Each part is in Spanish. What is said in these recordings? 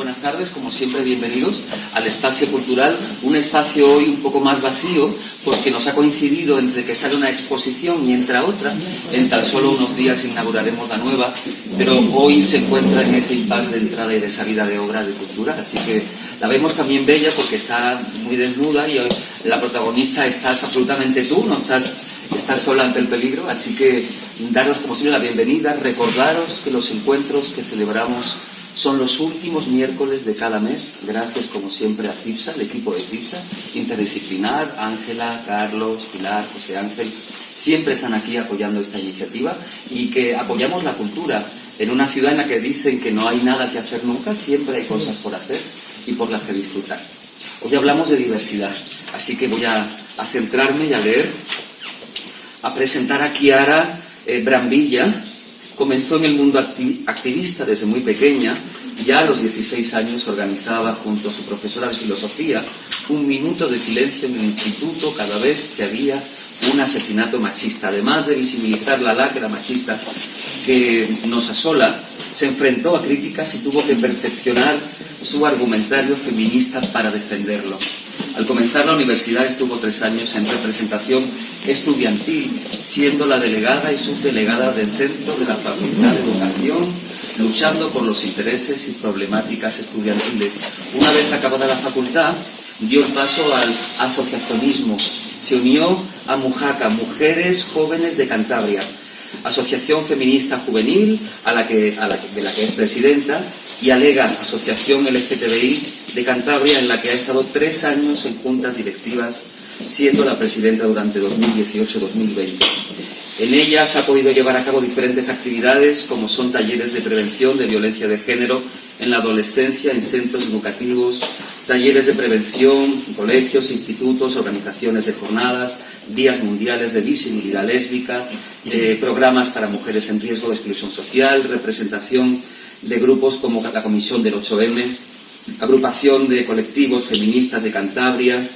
buenas tardes, como siempre bienvenidos al espacio cultural, un espacio hoy un poco más vacío porque nos ha coincidido entre que sale una exposición y entra otra. En tan solo unos días inauguraremos la nueva, pero hoy se encuentra en ese impasse de entrada y de salida de obra de cultura, así que la vemos también bella porque está muy desnuda y hoy la protagonista estás absolutamente tú, no estás sola ante el peligro, así que daros como siempre la bienvenida, recordaros que los encuentros que celebramos son los últimos miércoles de cada mes, gracias como siempre a CIPSA, el equipo de CIPSA, interdisciplinar, Ángela, Carlos, Pilar, José Ángel, siempre están aquí apoyando esta iniciativa y que apoyamos la cultura en una ciudad en la que dicen que no hay nada que hacer nunca, siempre hay cosas por hacer y por las que disfrutar. Hoy hablamos de diversidad, así que voy a centrarme y a leer, a presentar a Chiara Brambilla. Comenzó en el mundo activista desde muy pequeña. Ya a los 16 años organizaba junto a su profesora de filosofía un minuto de silencio en el instituto cada vez que había un asesinato machista. Además de visibilizar la lacra machista que nos asola, se enfrentó a críticas y tuvo que perfeccionar su argumentario feminista para defenderlo. Al comenzar la universidad estuvo 3 años en representación estudiantil, siendo la delegada y subdelegada del centro de la Facultad de Educación, luchando por los intereses y problemáticas estudiantiles. Una vez acabada la facultad, dio el paso al asociacionismo. Se unió a Mujaca, Mujeres Jóvenes de Cantabria, asociación feminista juvenil de la que es presidenta, y Alega, asociación LGTBI de Cantabria, en la que ha estado 3 años en juntas directivas, siendo la presidenta durante 2018-2020. En ellas ha podido llevar a cabo diferentes actividades, como son talleres de prevención de violencia de género en la adolescencia en centros educativos, talleres de prevención en colegios, institutos, organizaciones de jornadas, días mundiales de visibilidad lésbica, programas para mujeres en riesgo de exclusión social, representación de grupos como la Comisión del 8M, agrupación de colectivos feministas de Cantabria,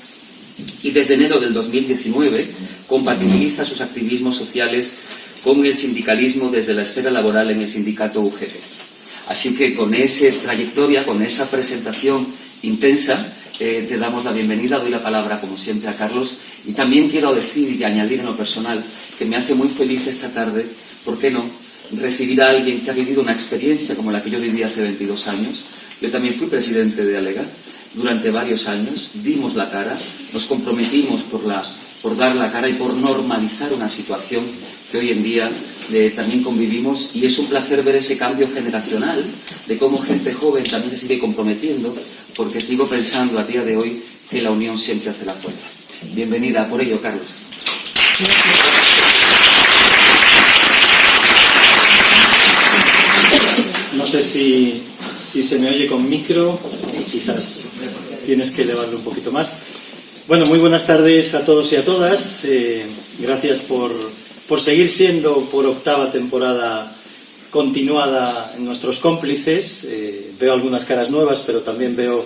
y desde enero del 2019 compatibiliza sus activismos sociales con el sindicalismo desde la esfera laboral en el sindicato UGT. Así que con esa trayectoria, con esa presentación intensa, te damos la bienvenida, doy la palabra como siempre a Carlos, y también quiero decir y añadir en lo personal que me hace muy feliz esta tarde, ¿por qué no?, recibir a alguien que ha vivido una experiencia como la que yo viví hace 22 años. Yo también fui presidente de Alega durante varios años, dimos la cara, nos comprometimos por dar la cara y por normalizar una situación que hoy en día también convivimos, y es un placer ver ese cambio generacional, de cómo gente joven también se sigue comprometiendo, porque sigo pensando a día de hoy que la unión siempre hace la fuerza. Bienvenida, por ello, Carlos. No sé si se me oye con micro, quizás tienes que elevarlo un poquito más. Bueno, muy buenas tardes a todos y a todas. Gracias por seguir siendo por 8ª temporada continuada en nuestros cómplices. Veo algunas caras nuevas, pero también veo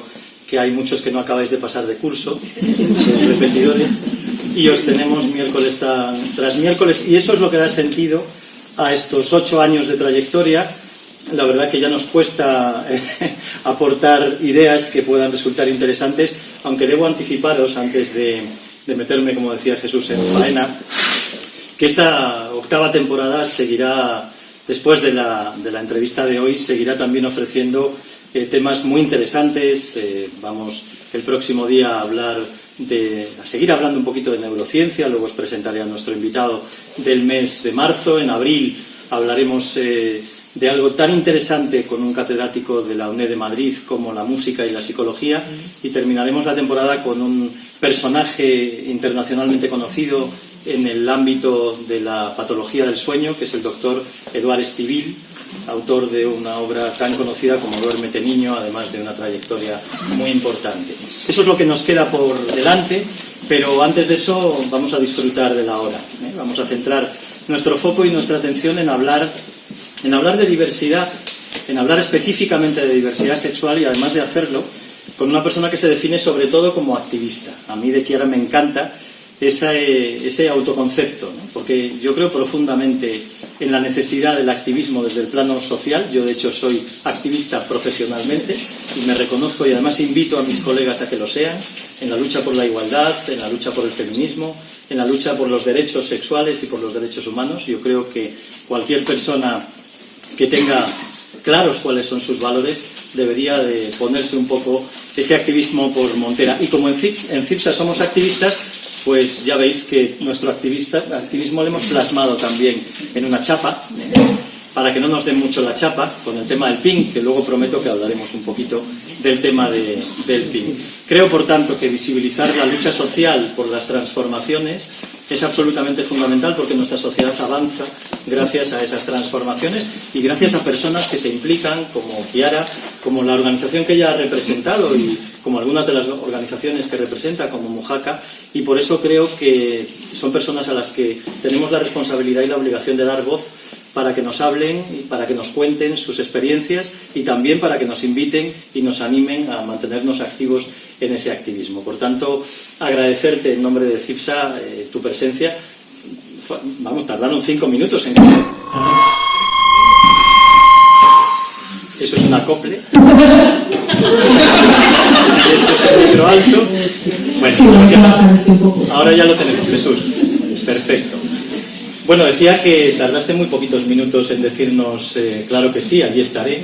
que hay muchos que no acabáis de pasar de curso, los repetidores, y os tenemos miércoles tras miércoles, y eso es lo que da sentido a estos 8 años de trayectoria. La verdad que ya nos cuesta aportar ideas que puedan resultar interesantes, aunque debo anticiparos, antes de meterme, como decía Jesús, en faena, que esta 8ª temporada seguirá, después de la entrevista de hoy, seguirá también ofreciendo temas muy interesantes. Vamos el próximo día a seguir hablando un poquito de neurociencia, luego os presentaré a nuestro invitado del mes de marzo. En abril hablaremos de algo tan interesante con un catedrático de la UNED de Madrid como la música y la psicología, y terminaremos la temporada con un personaje internacionalmente conocido en el ámbito de la patología del sueño, que es el doctor Eduard Estivill, autor de una obra tan conocida como Duérmete niño, además de una trayectoria muy importante. Eso es lo que nos queda por delante, pero antes de eso vamos a disfrutar de la hora. Vamos a centrar nuestro foco y nuestra atención en hablar de diversidad, en hablar específicamente de diversidad sexual, y además de hacerlo con una persona que se define sobre todo como activista. A mí de Chiara me encanta ese autoconcepto, ¿no? Porque yo creo profundamente en la necesidad del activismo desde el plano social. Yo, de hecho, soy activista profesionalmente y me reconozco y además invito a mis colegas a que lo sean, en la lucha por la igualdad, en la lucha por el feminismo, en la lucha por los derechos sexuales y por los derechos humanos. Yo creo que cualquier persona que tenga claros cuáles son sus valores debería de ponerse un poco ese activismo por montera. Y como en CIPSA somos activistas, pues ya veis que nuestro activismo lo hemos plasmado también en una chapa, para que no nos den mucho la chapa con el tema del PIN, que luego prometo que hablaremos un poquito del tema del PIN. Creo, por tanto, que visibilizar la lucha social por las transformaciones es absolutamente fundamental, porque nuestra sociedad avanza gracias a esas transformaciones y gracias a personas que se implican, como Kiara, como la organización que ella ha representado y como algunas de las organizaciones que representa, como Mujaka, y por eso creo que son personas a las que tenemos la responsabilidad y la obligación de dar voz para que nos hablen y para que nos cuenten sus experiencias y también para que nos inviten y nos animen a mantenernos activos en ese activismo. Por tanto, agradecerte en nombre de CIPSA tu presencia. Vamos, tardaron 5 minutos en... Eso es un acople. Esto es el micro alto. Bueno, ahora ya lo tenemos, Jesús. Perfecto. Bueno, decía que tardaste muy poquitos minutos en decirnos, claro que sí, allí estaré,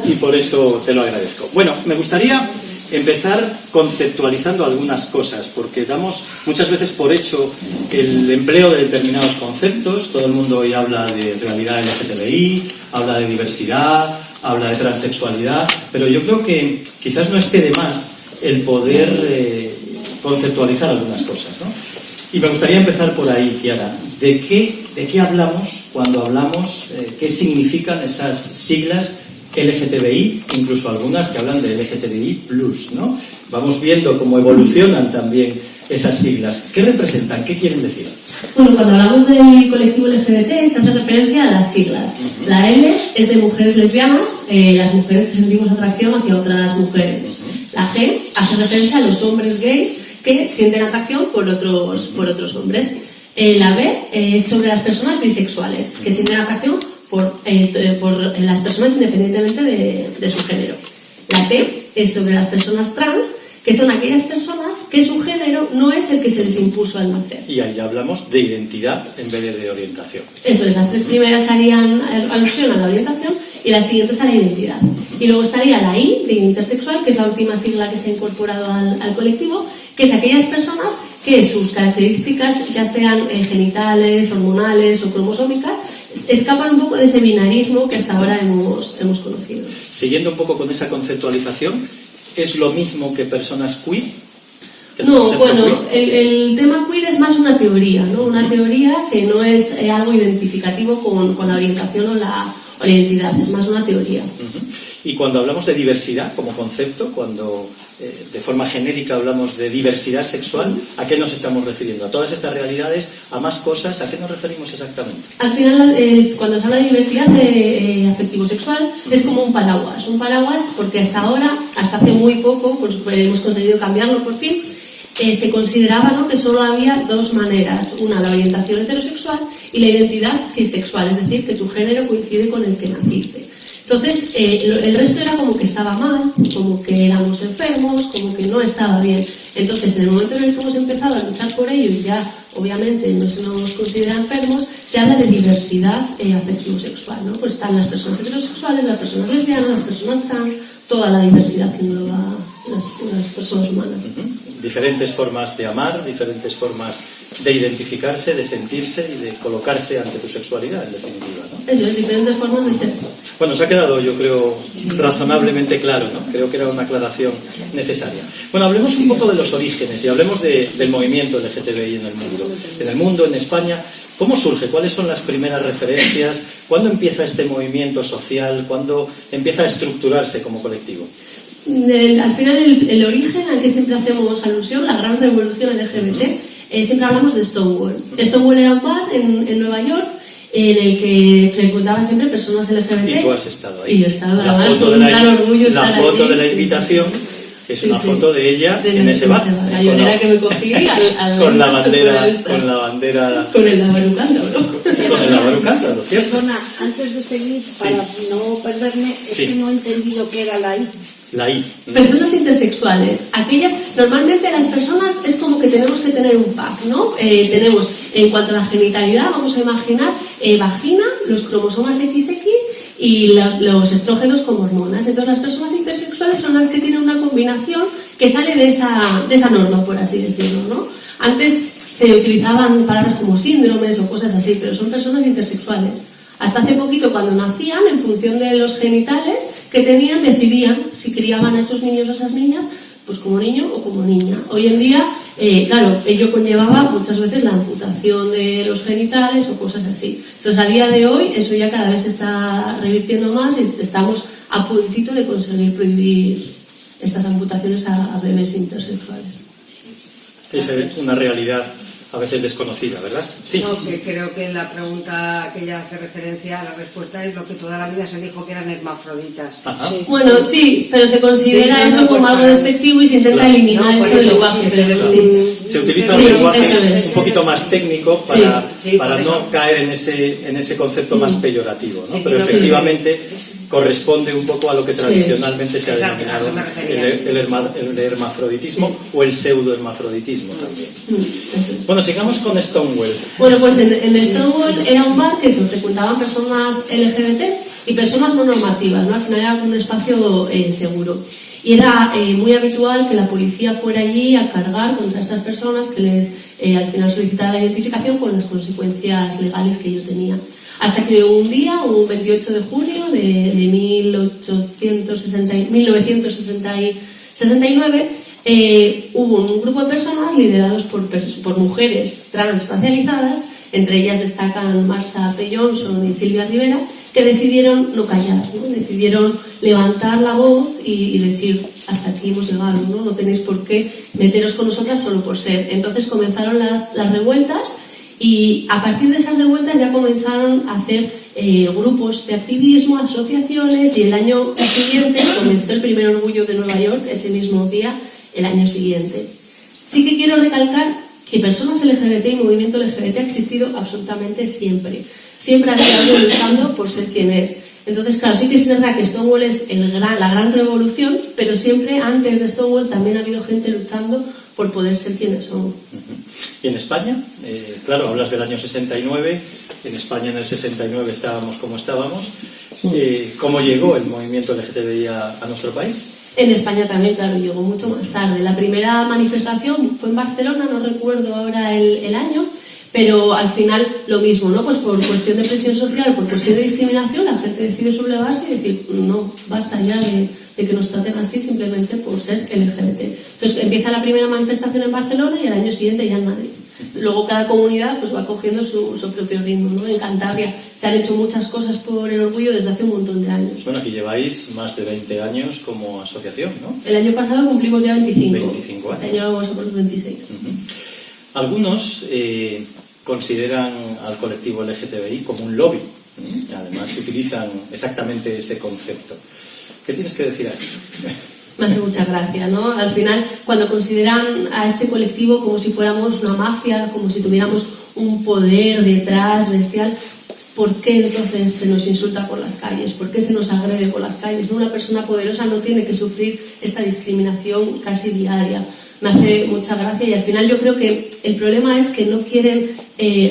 y por eso te lo agradezco. Bueno, me gustaría empezar conceptualizando algunas cosas, porque damos muchas veces por hecho el empleo de determinados conceptos. Todo el mundo hoy habla de realidad LGTBI, habla de diversidad, habla de transexualidad, pero yo creo que quizás no esté de más el poder conceptualizar algunas cosas, ¿no? Y me gustaría empezar por ahí, Kiara. ¿De qué hablamos cuando hablamos? ¿Qué significan esas siglas LGTBI? Incluso algunas que hablan de LGTBI+, ¿no? Vamos viendo cómo evolucionan también esas siglas. ¿Qué representan? ¿Qué quieren decir? Bueno, cuando hablamos del colectivo LGBT se hace referencia a las siglas. La L es de mujeres lesbianas, las mujeres que sentimos atracción hacia otras mujeres. La G hace referencia a los hombres gays que sienten atracción por otros hombres. La B es sobre las personas bisexuales, que sienten atracción por las personas independientemente de su género. La T es sobre las personas trans, que son aquellas personas que su género no es el que se les impuso al nacer. Y ahí hablamos de identidad en vez de orientación. Eso es, las 3 primeras harían alusión a la orientación y las siguientes a la identidad. Y luego estaría la I, de intersexual, que es la última sigla que se ha incorporado al colectivo, que es aquellas personas que sus características, ya sean genitales, hormonales o cromosómicas, escapan un poco de ese binarismo que hasta ahora hemos conocido. Siguiendo un poco con esa conceptualización, ¿es lo mismo que personas queer? No, bueno, el tema queer es más una teoría, ¿no? Una teoría que no es algo identificativo con la orientación o la identidad, es más una teoría. Y cuando hablamos de diversidad como concepto, cuando de forma genérica hablamos de diversidad sexual, ¿a qué nos estamos refiriendo? ¿A todas estas realidades? ¿A más cosas? ¿A qué nos referimos exactamente? Al final, cuando se habla de diversidad afectivo-sexual, es como un paraguas porque hasta ahora, hasta hace muy poco, pues hemos conseguido cambiarlo por fin, se consideraba, ¿no?, que solo había 2 maneras, una la orientación heterosexual y la identidad cisexual, es decir, que tu género coincide con el que naciste. Entonces, el resto era como que estaba mal, como que éramos enfermos, como que no estaba bien. Entonces, en el momento en el que hemos empezado a luchar por ello y ya, obviamente, no se nos considera enfermos, se habla de diversidad afectivo-sexual, ¿no? Pues están las personas heterosexuales, las personas lesbianas, las personas trans, toda la diversidad que engloba las personas humanas. Diferentes formas de amar, diferentes formas de identificarse, de sentirse y de colocarse ante tu sexualidad, en definitiva, ¿no? Eso es, diferentes formas de ser. Bueno, se ha quedado, yo creo, razonablemente claro, ¿no? Creo que era una aclaración necesaria. Bueno, hablemos un poco de los orígenes y hablemos del movimiento LGTBI en el mundo. En el mundo, en España, ¿cómo surge? ¿Cuáles son las primeras referencias? ¿Cuándo empieza este movimiento social? ¿Cuándo empieza a estructurarse como colectivo? Al final, el origen al que siempre hacemos alusión, la gran revolución LGBT, siempre hablamos de Stonewall. Stonewall era un bar en Nueva York en el que frecuentaban siempre personas LGBT. Y tú has estado ahí. Y yo he estado, la además, foto con un gran orgullo la estar foto allí, de la invitación es una foto de ella en ese bar. La llorera que me cogí con la bandera con el Dabarucando, ¿no? con el Abarucanda, ¿lo cierto? Perdona, antes de seguir, para no perderme, es que no he entendido qué era la I. La I. Personas intersexuales, aquellas, normalmente las personas es como que tenemos que tener un pack, ¿no? Tenemos, en cuanto a la genitalidad, vamos a imaginar vagina, los cromosomas XX y los estrógenos como hormonas. Entonces las personas intersexuales son las que tienen una combinación que sale de esa norma, por así decirlo, ¿no? Antes se utilizaban palabras como síndromes o cosas así, pero son personas intersexuales. Hasta hace poquito, cuando nacían, en función de los genitales que tenían, decidían si criaban a esos niños o a esas niñas pues como niño o como niña. Hoy en día, claro, ello conllevaba muchas veces la amputación de los genitales o cosas así. Entonces, a día de hoy, eso ya cada vez se está revirtiendo más y estamos a puntito de conseguir prohibir estas amputaciones a bebés intersexuales. Es una realidad a veces desconocida, ¿verdad? Sí. No, que creo que la pregunta que ella hace referencia a la respuesta es lo que toda la vida se dijo que eran hermafroditas. Sí. Bueno, sí, pero se considera Sí, eso no, como algo despectivo y se intenta eliminar No, por eso del eso, lenguaje, sí, pero pero sí. Se utiliza un Sí, lenguaje eso es. un poquito más técnico Sí, para por no eso. caer en ese concepto más peyorativo, ¿no? Sí, sí, Pero no, efectivamente corresponde un poco a lo que tradicionalmente se ha Exacto, denominado a eso me refería. el hermafroditismo o el pseudohermafroditismo también. Eso es. Bueno, sigamos con Stonewall. Bueno, pues en Stonewall era un bar que se frecuentaban personas LGBT y personas no normativas, ¿no? Al final era un espacio seguro. Y era muy habitual que la policía fuera allí a cargar contra estas personas que les al final solicitara la identificación con las consecuencias legales que ello tenía. Hasta que un día, un 28 de junio de 1969, hubo un grupo de personas liderados por mujeres transracializadas, entre ellas destacan Marsha P. Johnson y Silvia Rivera, que decidieron no callar, ¿no? Decidieron levantar la voz y decir, hasta aquí hemos llegado, ¿no? No tenéis por qué meteros con nosotras solo por ser. Entonces comenzaron las revueltas y a partir de esas revueltas ya comenzaron a hacer grupos de activismo, asociaciones, y el año siguiente comenzó el primer orgullo de Nueva York, ese mismo día, el año siguiente. Sí que quiero recalcar que personas LGBT y movimiento LGBT ha existido absolutamente siempre. Siempre ha habido alguien luchando por ser quien es. Entonces, claro, sí que es verdad que Stonewall es la gran revolución, pero siempre antes de Stonewall también ha habido gente luchando por poder ser quienes somos. ¿Y en España? Claro, hablas del año 69. En España en el 69 estábamos como estábamos. ¿Cómo llegó el movimiento LGTBI a nuestro país? En España también, claro, llegó mucho más tarde. La primera manifestación fue en Barcelona, no recuerdo ahora el año, pero al final lo mismo, ¿no? Pues por cuestión de presión social, por cuestión de discriminación, la gente decide sublevarse y decir, no, basta ya de que nos traten así simplemente por ser LGBT. Entonces empieza la primera manifestación en Barcelona y al año siguiente ya en Madrid. Luego cada comunidad pues va cogiendo su propio ritmo, ¿no? En Cantabria se han hecho muchas cosas por el orgullo desde hace un montón de años. Bueno, aquí lleváis más de 20 años como asociación, ¿no? El año pasado cumplimos ya 25. 25 años. Este año vamos a por los 26. Algunos consideran al colectivo LGTBI como un lobby. Además utilizan exactamente ese concepto. ¿Qué tienes que decir a eso? Me hace mucha gracia, ¿no? Al final, cuando consideran a este colectivo como si fuéramos una mafia, como si tuviéramos un poder detrás bestial, ¿por qué entonces se nos insulta por las calles? ¿Por qué se nos agrede por las calles? Una persona poderosa no tiene que sufrir esta discriminación casi diaria. Me hace mucha gracia y al final yo creo que el problema es que no quieren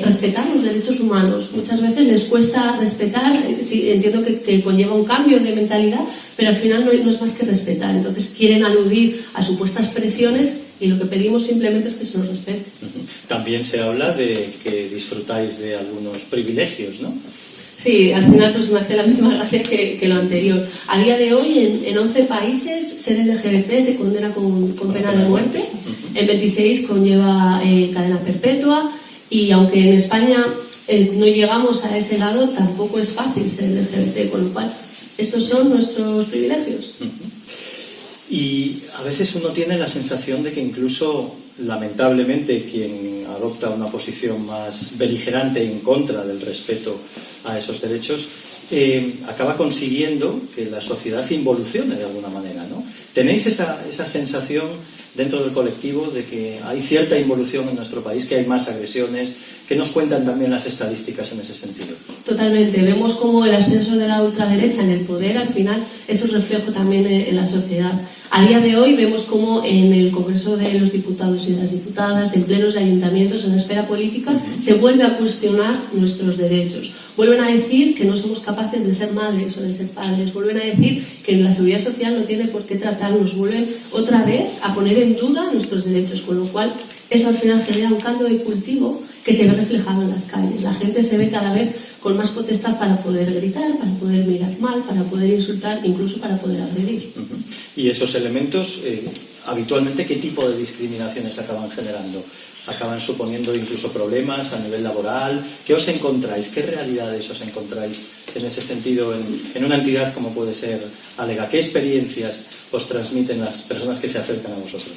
respetar los derechos humanos. Muchas veces les cuesta respetar, sí, entiendo que conlleva un cambio de mentalidad, pero al final no es más que respetar. Entonces quieren aludir a supuestas presiones y lo que pedimos simplemente es que se nos respete. También se habla de que disfrutáis de algunos privilegios, ¿no? Sí, al final pues me hace la misma gracia que lo anterior. A día de hoy en 11 países ser LGBT se condena con pena de muerte, en 26 conlleva cadena perpetua y aunque en España no llegamos a ese lado, tampoco es fácil ser LGBT, con lo cual estos son nuestros privilegios. Y a veces uno tiene la sensación de que incluso, lamentablemente, quien adopta una posición más beligerante en contra del respeto a esos derechos, acaba consiguiendo que la sociedad involucione de alguna manera, ¿no? ¿Tenéis esa sensación dentro del colectivo de que hay cierta involución en nuestro país, que hay más agresiones, que nos cuentan también las estadísticas en ese sentido. Totalmente. Vemos como el ascenso de la ultraderecha en el poder, al final, eso es reflejo también en la sociedad. A día de hoy vemos como en el Congreso de los Diputados y de las Diputadas, en plenos de ayuntamientos, en la esfera política, se vuelve a cuestionar nuestros derechos. Vuelven a decir que no somos capaces de ser madres o de ser padres. Vuelven a decir que la seguridad social no tiene por qué tratarnos. Vuelven otra vez a poner en duda nuestros derechos, con lo cual eso al final genera un caldo de cultivo que se ve reflejado en las calles. La gente se ve cada vez con más potestad para poder gritar, para poder mirar mal, para poder insultar, incluso para poder agredir. Y esos elementos, habitualmente, ¿qué tipo de discriminaciones acaban generando? ¿Acaban suponiendo incluso problemas a nivel laboral? ¿Qué os encontráis? ¿Qué realidades os encontráis en ese sentido en una entidad como puede ser Alega? ¿Qué experiencias os transmiten las personas que se acercan a vosotros?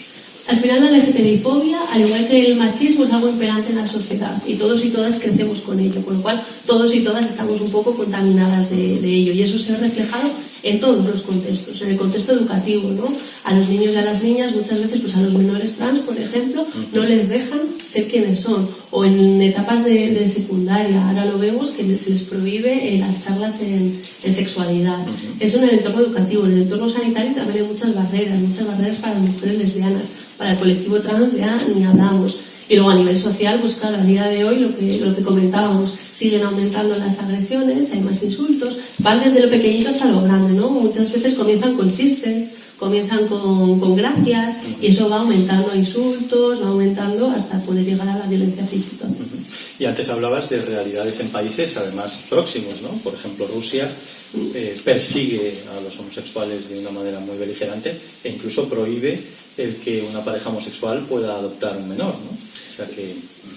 Al final la LGTBI-fobia, al igual que el machismo, es algo imperante en la sociedad y todos y todas crecemos con ello, con lo cual todos y todas estamos un poco contaminadas de ello, y eso se ve reflejado en todos los contextos, en el contexto educativo, ¿no? A los niños y a las niñas muchas veces, pues a los menores trans, por ejemplo, no les dejan ser quienes son, o en etapas de secundaria, ahora lo vemos que se les prohíbe las charlas en sexualidad. Eso en el entorno educativo. En el entorno sanitario también hay muchas barreras para las mujeres lesbianas, para el colectivo trans ya ni hablamos. Y luego a nivel social, pues claro, a día de hoy lo que comentábamos, siguen aumentando las agresiones, hay más insultos, van desde lo pequeñito hasta lo grande, ¿no? Muchas veces comienzan con chistes, comienzan con gracias, y eso va aumentando a insultos, va aumentando hasta poder llegar a la violencia física. Y antes hablabas de realidades en países además próximos, ¿no? Por ejemplo, Rusia persigue a los homosexuales de una manera muy beligerante e incluso prohíbe el que una pareja homosexual pueda adoptar un menor, ¿no? O sea que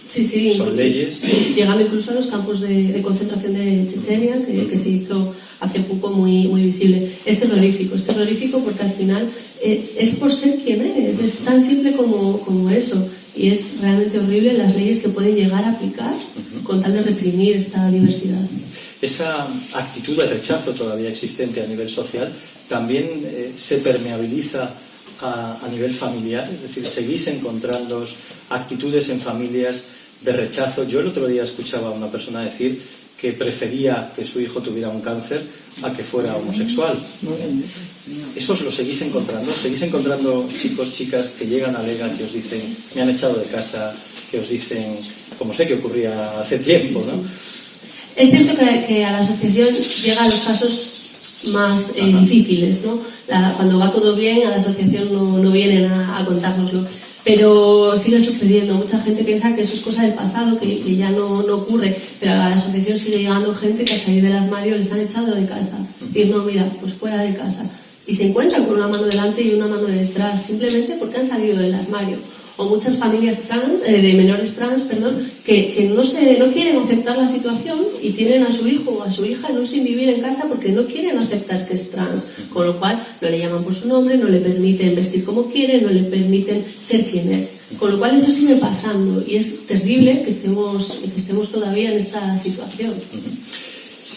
sí, son leyes. Llegando incluso a los campos de concentración de Chechenia, que se hizo hace poco muy visible. Es terrorífico porque al final es por ser quien es tan simple como eso. Y es realmente horrible las leyes que pueden llegar a aplicar con tal de reprimir esta diversidad. Esa actitud de rechazo todavía existente a nivel social también se permeabiliza a nivel familiar, es decir, seguís encontrando actitudes en familias de rechazo. Yo el otro día escuchaba a una persona decir que prefería que su hijo tuviera un cáncer a que fuera homosexual. ¿Eso os lo seguís encontrando? ¿Seguís encontrando chicos, chicas que llegan a Lega que os dicen, me han echado de casa, que os dicen, como sé que ocurría hace tiempo, ¿no? Es cierto que a la asociación llegan los casos más difíciles, ¿no? Cuando va todo bien, a la asociación no vienen a contárnoslo. Pero sigue sucediendo. Mucha gente piensa que eso es cosa del pasado, que ya no ocurre. Pero a la asociación sigue llegando gente que al salir del armario les han echado de casa. Decir, no, mira, pues fuera de casa. Y se encuentran con una mano delante y una mano detrás, simplemente porque han salido del armario. O muchas familias trans, de menores trans, que no quieren aceptar la situación y tienen a su hijo o a su hija en un sin vivir en casa porque no quieren aceptar que es trans, con lo cual no le llaman por su nombre, no le permiten vestir como quiere, no le permiten ser quien es, con lo cual eso sigue pasando y es terrible que estemos todavía en esta situación.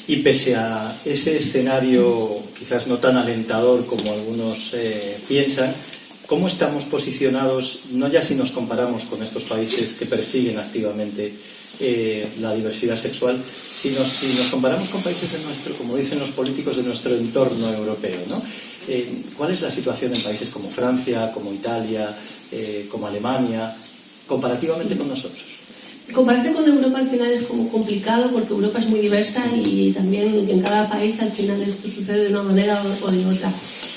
Y pese a ese escenario quizás no tan alentador como algunos piensan, ¿cómo estamos posicionados, no ya si nos comparamos con estos países que persiguen activamente la diversidad sexual, sino si nos comparamos con países de nuestro, como dicen los políticos, de nuestro entorno europeo, ¿no? ¿Cuál es la situación en países como Francia, como Italia, como Alemania, comparativamente con nosotros? Compararse con Europa al final es como complicado porque Europa es muy diversa y también en cada país al final esto sucede de una manera o de otra.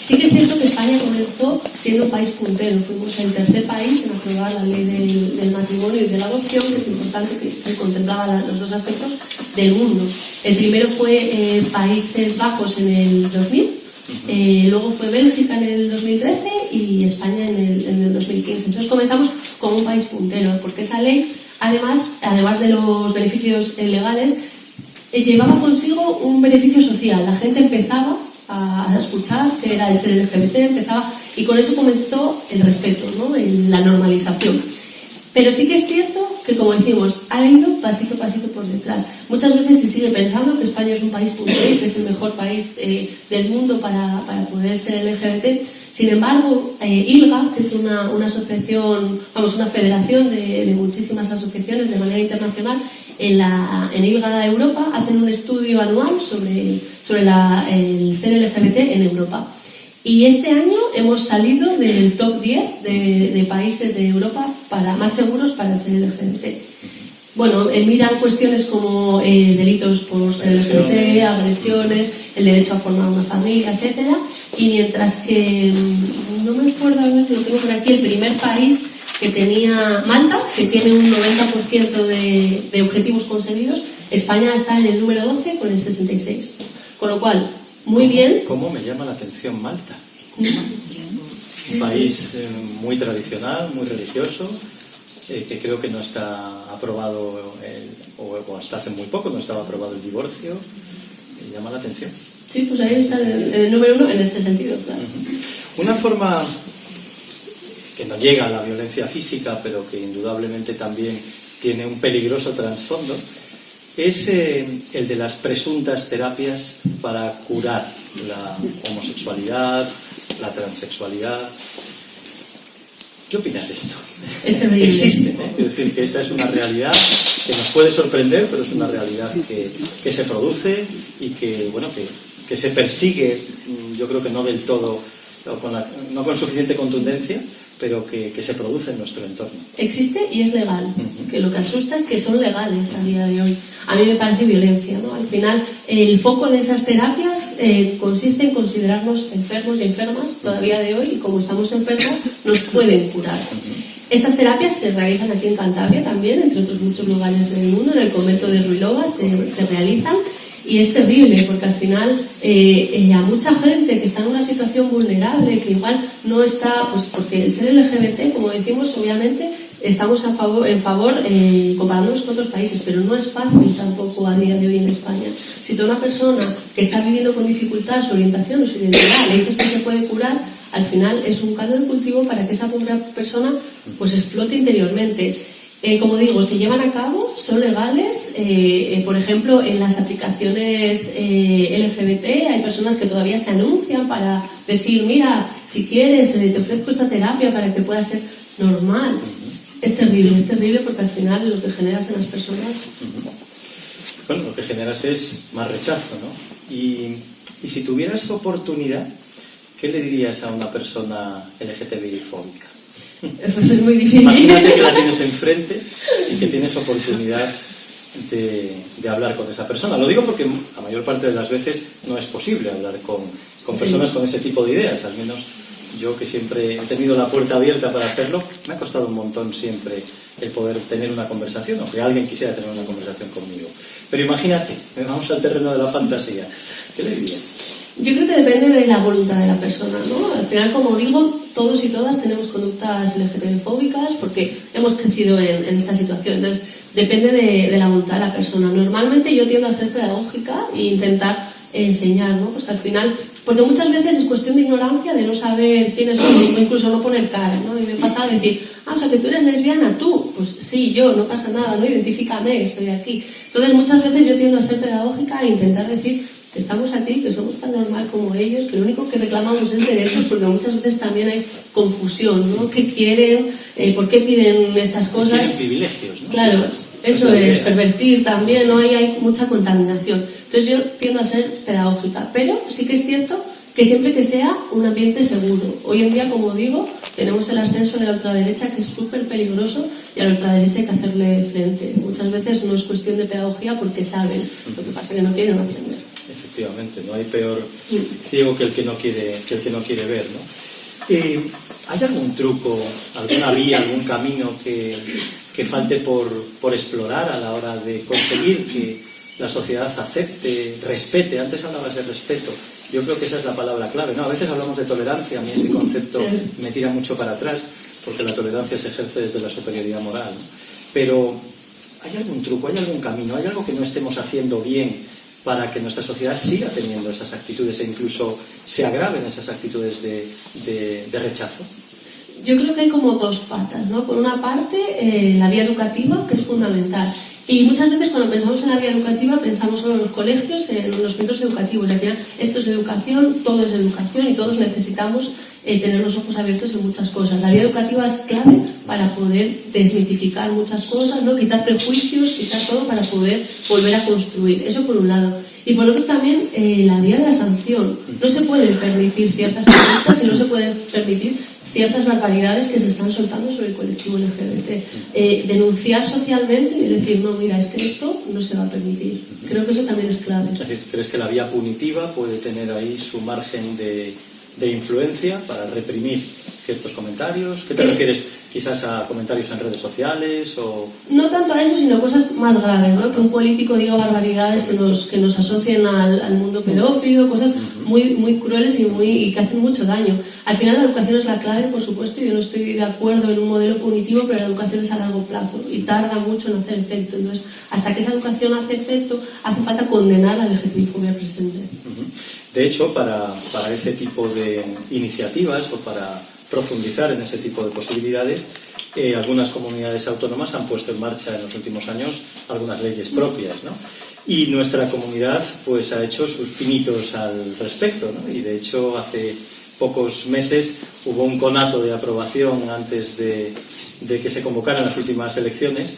Sí que es cierto que España comenzó siendo un país puntero. Fuimos el tercer país en aprobar la ley del matrimonio y de la adopción, que es importante, que contemplaba los dos aspectos del mundo. El primero fue Países Bajos en el 2000, luego fue Bélgica en el 2013 y España en el 2015. Entonces comenzamos como un país puntero, porque esa ley, además de los beneficios legales, llevaba consigo un beneficio social. La gente empezaba a escuchar que era el ser LGBT, y con eso comenzó el respeto, ¿no? La normalización. Pero sí que es cierto que, como decimos, ha ido pasito a pasito por detrás. Muchas veces se sigue pensando que España es un país puntero, que es el mejor país del mundo para poder ser LGBT. Sin embargo, ILGA, que es una asociación, vamos, una federación de muchísimas asociaciones de manera internacional, en ILGA Europa hacen un estudio anual sobre el ser LGBT en Europa. Y este año hemos salido del top 10 de países de Europa más seguros para ser LGBT. Bueno, miran cuestiones como delitos por ser LGBT, agresiones, el derecho a formar una familia, etcétera. Y mientras que, no me acuerdo, a ver, lo tengo por aquí, el primer país que tenía Malta, que tiene un 90% de objetivos conseguidos, España está en el número 12 con el 66. Con lo cual, muy bien. ¿Cómo me llama la atención Malta? Un país muy tradicional, muy religioso, que creo que no está aprobado, o hasta hace muy poco no estaba aprobado el divorcio. Me llama la atención. Sí, pues ahí está el número 1 en este sentido, claro. Una forma que no llega a la violencia física, pero que indudablemente también tiene un peligroso trasfondo, es el de las presuntas terapias para curar la homosexualidad, la transexualidad. ¿Qué opinas de esto? Es terrible. Existen, ¿eh? Es decir, que esta es una realidad que nos puede sorprender, pero es una realidad que se produce y que, bueno, que se persigue, yo creo que no del todo, no con suficiente contundencia, pero que se produce en nuestro entorno. Existe y es legal, que lo que asusta es que son legales a día de hoy. A mí me parece violencia, ¿no? Al final, el foco de esas terapias consiste en considerarnos enfermos y enfermas todavía de hoy, y como estamos enfermos, nos pueden curar. Estas terapias se realizan aquí en Cantabria también, entre otros muchos lugares del mundo, en el convento de Ruilova se realizan. Y es terrible porque al final a mucha gente que está en una situación vulnerable, que igual no está, pues porque ser LGBT, como decimos, obviamente estamos en favor comparándonos con otros países, pero no es fácil tampoco a día de hoy en España. Si toda una persona que está viviendo con dificultad su orientación o su identidad le dices que se puede curar, al final es un caldo de cultivo para que esa pobre persona pues explote interiormente. Como digo, se llevan a cabo, son legales. Por ejemplo, en las aplicaciones LGBT hay personas que todavía se anuncian para decir, mira, si quieres, te ofrezco esta terapia para que pueda ser normal. Es terrible porque al final lo que generas en las personas... Bueno, lo que generas es más rechazo, ¿no? Y si tuvieras oportunidad, ¿qué le dirías a una persona LGTBI-fóbica? Es muy difícil. Imagínate que la tienes enfrente y que tienes oportunidad de hablar con esa persona. Lo digo porque la mayor parte de las veces no es posible hablar con personas con ese tipo de ideas. Al menos yo, que siempre he tenido la puerta abierta para hacerlo, me ha costado un montón siempre el poder tener una conversación, o que alguien quisiera tener una conversación conmigo. Pero imagínate, vamos al terreno de la fantasía. ¿Qué le dirías? Yo creo que depende de la voluntad de la persona, ¿no? Al final, como digo, todos y todas tenemos conductas LGTB-fóbicas porque hemos crecido en esta situación. Entonces, depende de la voluntad de la persona. Normalmente yo tiendo a ser pedagógica e intentar enseñar, ¿no? Pues que al final, porque muchas veces es cuestión de ignorancia, de no saber quiénes son, o incluso no poner cara, ¿no? Y me pasa decir, o sea, que tú eres lesbiana, tú, pues sí, yo, no pasa nada, ¿no? Identifícame, estoy aquí. Entonces, muchas veces yo tiendo a ser pedagógica e intentar decir que estamos aquí, que somos tan normal como ellos, que lo único que reclamamos es derechos, porque muchas veces también hay confusión, ¿no? ¿Qué quieren? ¿Por qué piden estas cosas? Quieren privilegios, ¿no? Claro, eso es, pervertir también, ¿no? Ahí hay mucha contaminación. Entonces yo tiendo a ser pedagógica, pero sí que es cierto que siempre que sea un ambiente seguro. Hoy en día, como digo, tenemos el ascenso de la ultraderecha, que es súper peligroso, y a la ultraderecha hay que hacerle frente. Muchas veces no es cuestión de pedagogía porque saben, lo que pasa es que no quieren aprender. Efectivamente, no hay peor ciego que el que no quiere ver, ¿no? ¿Hay algún truco, alguna vía, algún camino que falte por explorar a la hora de conseguir que la sociedad acepte, respete? Antes hablabas de respeto. Yo creo que esa es la palabra clave, ¿no? A veces hablamos de tolerancia, a mí ese concepto me tira mucho para atrás, porque la tolerancia se ejerce desde la superioridad moral, ¿no? Pero ¿hay algún truco, hay algún camino, hay algo que no estemos haciendo bien para que nuestra sociedad siga teniendo esas actitudes e incluso se agraven esas actitudes de rechazo? Yo creo que hay como dos patas, ¿no? Por una parte, la vía educativa, que es fundamental. Y muchas veces cuando pensamos en la vida educativa pensamos solo en los colegios, en los centros educativos. Y al final esto es educación, todo es educación y todos necesitamos tener los ojos abiertos en muchas cosas. La vida educativa es clave para poder desmitificar muchas cosas, ¿no? Quitar prejuicios, quitar todo para poder volver a construir. Eso por un lado. Y por otro también la vía de la sanción. No se pueden permitir ciertas conductas y no se pueden permitir ciertas barbaridades que se están soltando sobre el colectivo LGBT. Denunciar socialmente y decir, no, mira, es que esto no se va a permitir. Creo que eso también es clave. Es decir, ¿crees que la vía punitiva puede tener ahí su margen de influencia para reprimir ciertos comentarios? ¿Qué te refieres? ¿Quizás a comentarios en redes sociales? O... No tanto a eso, sino cosas más graves, ¿no? Que un político diga barbaridades que nos asocien al mundo pedófilo, cosas muy crueles y que hacen mucho daño. Al final la educación es la clave, por supuesto, yo no estoy de acuerdo en un modelo punitivo, pero la educación es a largo plazo y tarda mucho en hacer efecto. Entonces, hasta que esa educación hace efecto, hace falta condenar la LGTBI-fobia presente. De hecho, para ese tipo de iniciativas o para profundizar en ese tipo de posibilidades, algunas comunidades autónomas han puesto en marcha en los últimos años algunas leyes propias, ¿no? Y nuestra comunidad pues ha hecho sus pinitos al respecto, ¿no? Y de hecho hace pocos meses hubo un conato de aprobación antes de que se convocaran las últimas elecciones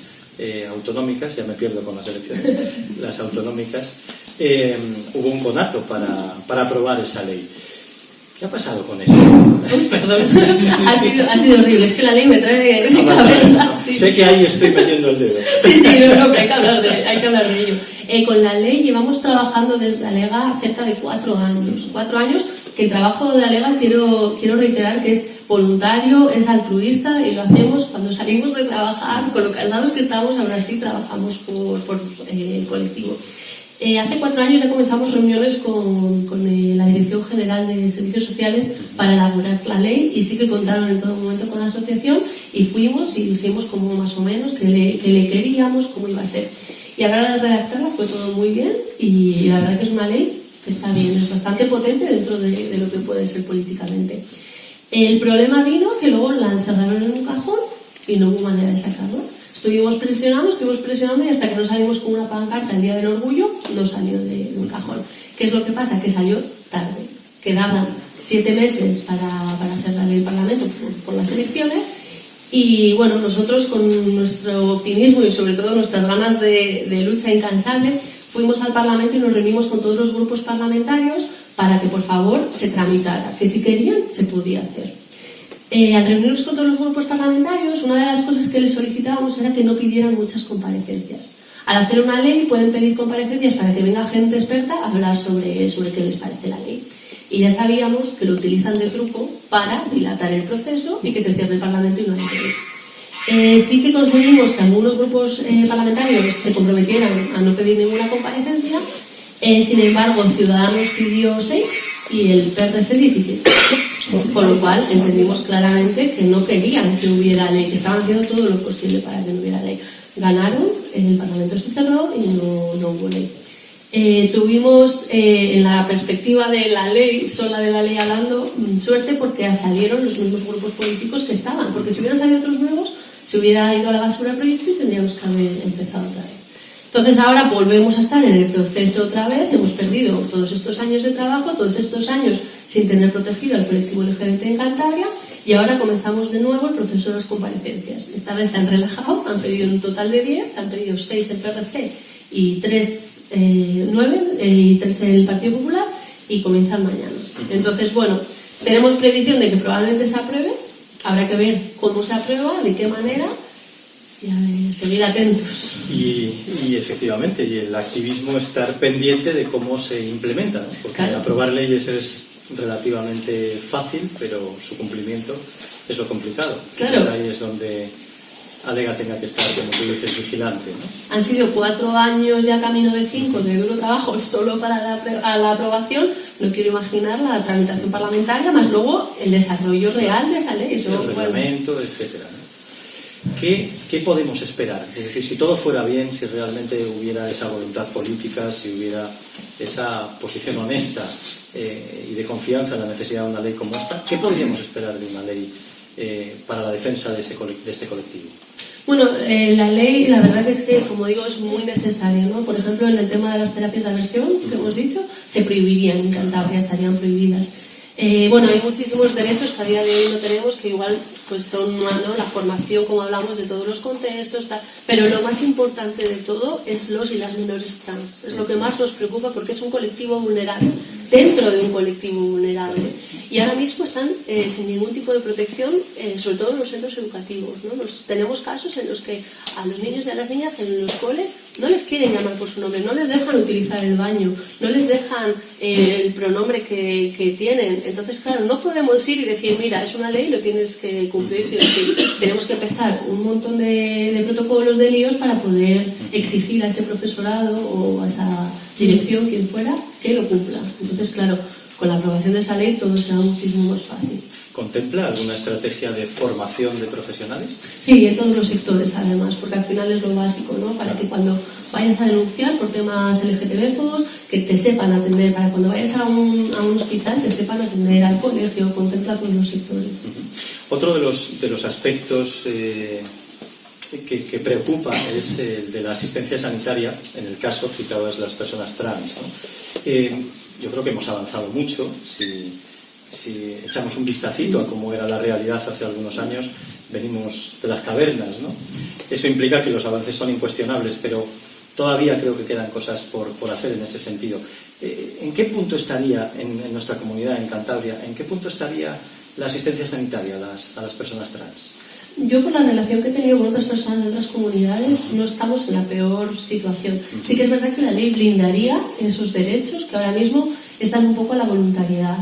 autonómicas, ya me pierdo con las elecciones, las autonómicas, hubo un conato para aprobar esa ley. ¿Qué ha pasado con eso? Perdón, ha sido horrible. Es que la ley me trae de cabeza. Sí. Sé que ahí estoy metiendo el dedo. Sí, no, pero hay que hablar de ello. Con la ley llevamos trabajando desde Alega cerca de 4 años. 4 años que el trabajo de Alega quiero reiterar que es voluntario, es altruista y lo hacemos cuando salimos de trabajar, con lo cansados que estamos, ahora sí trabajamos por el colectivo. Hace 4 años ya comenzamos reuniones con la Dirección General de Servicios Sociales para elaborar la ley y sí que contaron en todo momento con la asociación y fuimos y dijimos como más o menos que le queríamos, cómo iba a ser. Y a la hora de redactarla fue todo muy bien y la verdad que es una ley que está bien, es bastante potente dentro de lo que puede ser políticamente. El problema vino que luego la encerraron en un cajón y no hubo manera de sacarla. Estuvimos presionando y hasta que no salimos con una pancarta el Día del Orgullo, no salió de un cajón. ¿Qué es lo que pasa? Que salió tarde. Quedaban 7 meses para cerrar el Parlamento por las elecciones y bueno, nosotros con nuestro optimismo y sobre todo nuestras ganas de lucha incansable fuimos al Parlamento y nos reunimos con todos los grupos parlamentarios para que por favor se tramitara, que si querían se podía hacer. Al reunirnos con todos los grupos parlamentarios, una de las cosas que les solicitábamos era que no pidieran muchas comparecencias. Al hacer una ley pueden pedir comparecencias para que venga gente experta a hablar sobre qué les parece la ley. Y ya sabíamos que lo utilizan de truco para dilatar el proceso y que se cierre el Parlamento y no haya ley. Sí que conseguimos que algunos grupos parlamentarios se comprometieran a no pedir ninguna comparecencia. Sin embargo, Ciudadanos pidió 6 y el PRC 17. Con lo cual entendimos claramente que no querían que hubiera ley, que estaban haciendo todo lo posible para que no hubiera ley. Ganaron, el Parlamento se cerró y no hubo ley. Tuvimos, en la perspectiva de la ley, sola de la ley hablando, suerte porque salieron los mismos grupos políticos que estaban, porque si hubieran salido otros nuevos, se hubiera ido a la basura el proyecto y tendríamos que haber empezado otra vez. Entonces ahora volvemos a estar en el proceso otra vez, hemos perdido todos estos años de trabajo, todos estos años sin tener protegido al colectivo LGBT en Cantabria y ahora comenzamos de nuevo el proceso de las comparecencias. Esta vez se han relajado, han pedido un total de 10, han pedido 6 el PRC y 9 y 3 el Partido Popular y comienzan mañana. Entonces, bueno, tenemos previsión de que probablemente se apruebe, habrá que ver cómo se aprueba, de qué manera. Y a ver, seguir atentos. Y efectivamente, y el activismo estar pendiente de cómo se implementa, ¿no? Porque claro, aprobar leyes es relativamente fácil, pero su cumplimiento es lo complicado. Claro. Entonces ahí es donde Alega tenga que estar, como tú dices, vigilante, ¿no? Han sido 4 años ya camino de 5 de duro trabajo solo para la aprobación. No quiero imaginar la tramitación parlamentaria, más luego el desarrollo real de esa ley. Eso, el reglamento, etcétera, ¿no? ¿Qué podemos esperar? Es decir, si todo fuera bien, si realmente hubiera esa voluntad política, si hubiera esa posición honesta y de confianza en la necesidad de una ley como esta, ¿qué podríamos esperar de una ley para la defensa de este colectivo? Bueno, la ley, la verdad que es que, como digo, es muy necesaria, ¿no? Por ejemplo, en el tema de las terapias de aversión, que hemos dicho, se prohibirían en Cantabria, estarían prohibidas. Bueno, hay muchísimos derechos que a día de hoy no tenemos, que igual pues son, ¿no?, la formación, como hablamos, de todos los contextos, tal, pero lo más importante de todo es los y las menores trans. Es lo que más nos preocupa porque es un colectivo vulnerable, dentro de un colectivo vulnerable. Y ahora mismo están sin ningún tipo de protección, sobre todo en los centros educativos, ¿no? Tenemos casos en los que a los niños y a las niñas en los coles no les quieren llamar por su nombre, no les dejan utilizar el baño, no les dejan el pronombre que tienen. Entonces, claro, no podemos ir y decir, mira, es una ley, lo tienes que cumplir, sí o sí. Tenemos que empezar un montón de protocolos, de líos, para poder exigir a ese profesorado o a esa dirección, quien fuera, que lo cumpla. Entonces, claro, con la aprobación de esa ley todo será muchísimo más fácil. ¿Contempla alguna estrategia de formación de profesionales? Sí, en todos los sectores, además, porque al final es lo básico, ¿no? Para que cuando vayas a denunciar por temas LGTB-fobos, que te sepan atender, para cuando vayas a un hospital, te sepan atender, al colegio, contempla todos los sectores. Otro de los aspectos que preocupa es el de la asistencia sanitaria, en el caso citado es las personas trans, ¿no? Yo creo que hemos avanzado mucho. Si echamos un vistacito a cómo era la realidad hace algunos años, venimos de las cavernas, ¿no? Eso implica que los avances son incuestionables, pero todavía creo que quedan cosas por hacer en ese sentido. ¿En qué punto estaría en nuestra comunidad, en Cantabria, en qué punto estaría la asistencia sanitaria a las personas trans? Yo, por la relación que he tenido con otras personas de otras comunidades, no estamos en la peor situación. Sí que es verdad que la ley blindaría esos derechos que ahora mismo están un poco a la voluntariedad.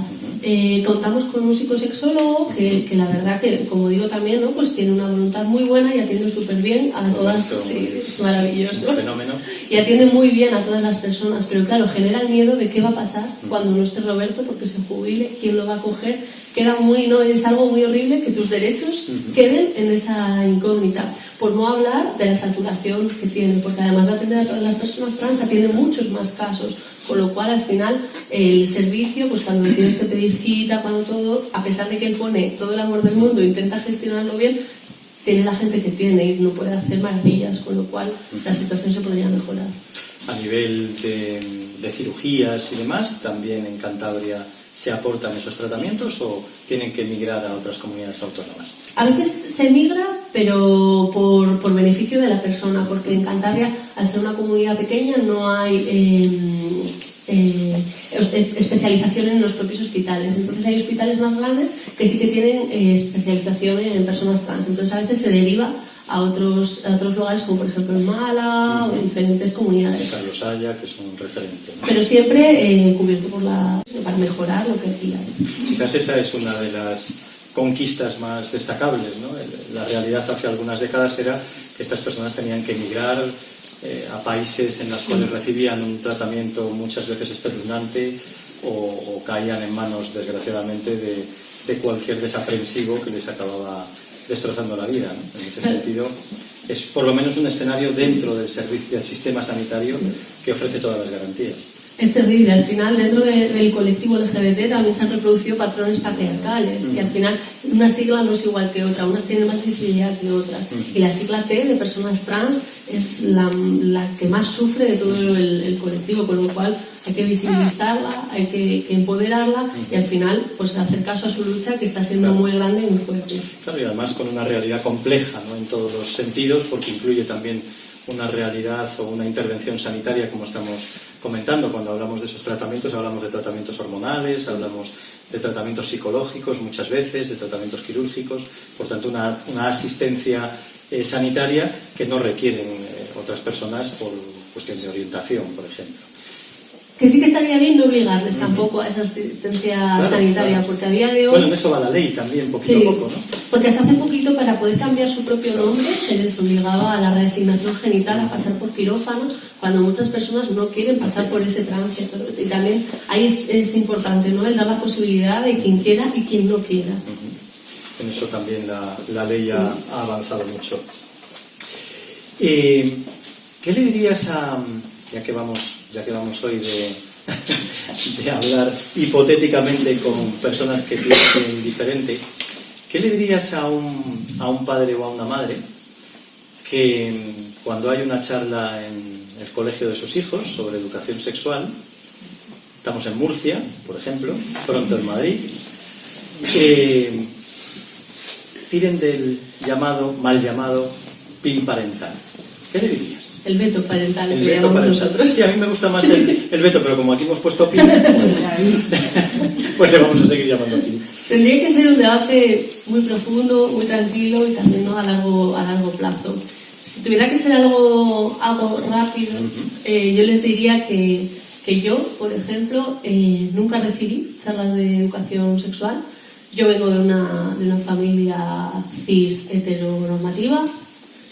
Contamos con un psicosexólogo que la verdad que, como digo también, ¿no?, pues tiene una voluntad muy buena y atiende súper bien a todas. Sí, es maravilloso. Un fenómeno. Y atiende muy bien a todas las personas, pero claro, genera el miedo de qué va a pasar cuando no esté Roberto, porque se jubile, quién lo va a coger. Queda muy, ¿no?, es algo muy horrible que tus derechos queden en esa incógnita. Por no hablar de la saturación que tiene, porque además de atender a todas las personas trans, atiende muchos más casos, con lo cual al final el servicio, pues cuando tienes que pedir cita, cuando todo, a pesar de que él pone todo el amor del mundo, intenta gestionarlo bien, tiene la gente que tiene y no puede hacer maravillas, con lo cual la situación se podría mejorar. A nivel de cirugías y demás, también en Cantabria ¿se aportan esos tratamientos o tienen que migrar a otras comunidades autónomas? A veces se migra, pero por beneficio de la persona, porque en Cantabria, al ser una comunidad pequeña, no hay especialización en los propios hospitales. Entonces hay hospitales más grandes que sí que tienen especialización en personas trans. Entonces a veces se deriva a otros lugares, como por ejemplo en Mala o en diferentes comunidades. Carlos Haya, que es un referente, ¿no? Pero siempre cubierto para mejorar lo que hacía. Quizás esa es una de las conquistas más destacables, ¿no? La realidad hace algunas décadas era que estas personas tenían que emigrar a países en los cuales recibían un tratamiento muchas veces espeluznante o caían en manos, desgraciadamente, de cualquier desaprensivo que les acababa destrozando la vida, ¿no? En ese sentido, es por lo menos un escenario dentro del sistema sanitario que ofrece todas las garantías. Es terrible, al final dentro del colectivo LGBT también se han reproducido patrones patriarcales y al final una sigla no es igual que otra, unas tienen más visibilidad que otras y la sigla T de personas trans es la que más sufre de todo el colectivo, con lo cual hay que visibilizarla, hay que empoderarla y al final pues hacer caso a su lucha, que está siendo muy grande y muy fuerte. Claro, y además con una realidad compleja, ¿no?, en todos los sentidos, porque incluye también una realidad o una intervención sanitaria, como estamos comentando. Cuando hablamos de esos tratamientos, hablamos de tratamientos hormonales, hablamos de tratamientos psicológicos muchas veces, de tratamientos quirúrgicos, por tanto una asistencia sanitaria que no requieren otras personas por cuestión de orientación, por ejemplo. Que sí que estaría bien no obligarles tampoco a esa asistencia sanitaria, claro. Porque a día de hoy... Bueno, en eso va la ley también, poquito a poco, ¿no? Porque hasta hace poquito, para poder cambiar su propio nombre, se les obligaba a la reasignación genital, a pasar por quirófano, cuando muchas personas no quieren pasar por ese trance. Y también ahí es importante, ¿no?, el dar la posibilidad de quien quiera y quien no quiera. En eso también la ley ha avanzado mucho. ¿Qué le dirías ya que vamos hoy de hablar hipotéticamente con personas que piensen diferente, ¿qué le dirías a un padre o a una madre que cuando hay una charla en el colegio de sus hijos sobre educación sexual, estamos en Murcia, por ejemplo, pronto en Madrid, tiren del mal llamado PIN parental. ¿Qué le dirías? El veto parental, El que veto llamamos parental. nosotros. Sí, a mí me gusta más el veto, pero como aquí hemos puesto PIN, pues le vamos a seguir llamando PIN. Tendría que ser un debate muy profundo, muy tranquilo y también, ¿no?, a largo plazo. Si tuviera que ser algo rápido, yo les diría que yo, por ejemplo, nunca recibí charlas de educación sexual. Yo vengo de una familia cis heteronormativa,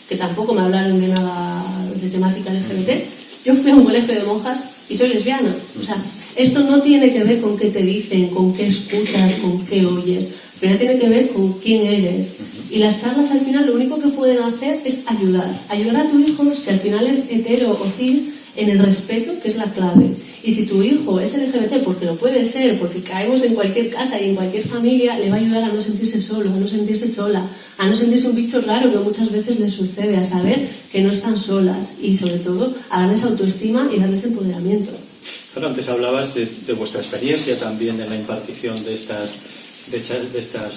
que tampoco me hablaron de nada de temática LGBT. Yo fui a un colegio de monjas y soy lesbiana. O sea, esto no tiene que ver con qué te dicen, con qué escuchas, con qué oyes. Al final tiene que ver con quién eres. Y las charlas al final lo único que pueden hacer es ayudar. Ayudar a tu hijo, si al final es hetero o cis, en el respeto, que es la clave. Y si tu hijo es LGBT, porque lo puede ser, porque caemos en cualquier casa y en cualquier familia, le va a ayudar a no sentirse solo, a no sentirse sola, a no sentirse un bicho raro que muchas veces les sucede, a saber que no están solas y sobre todo a darles autoestima y darles empoderamiento. Bueno, antes hablabas de vuestra experiencia también en la impartición de estos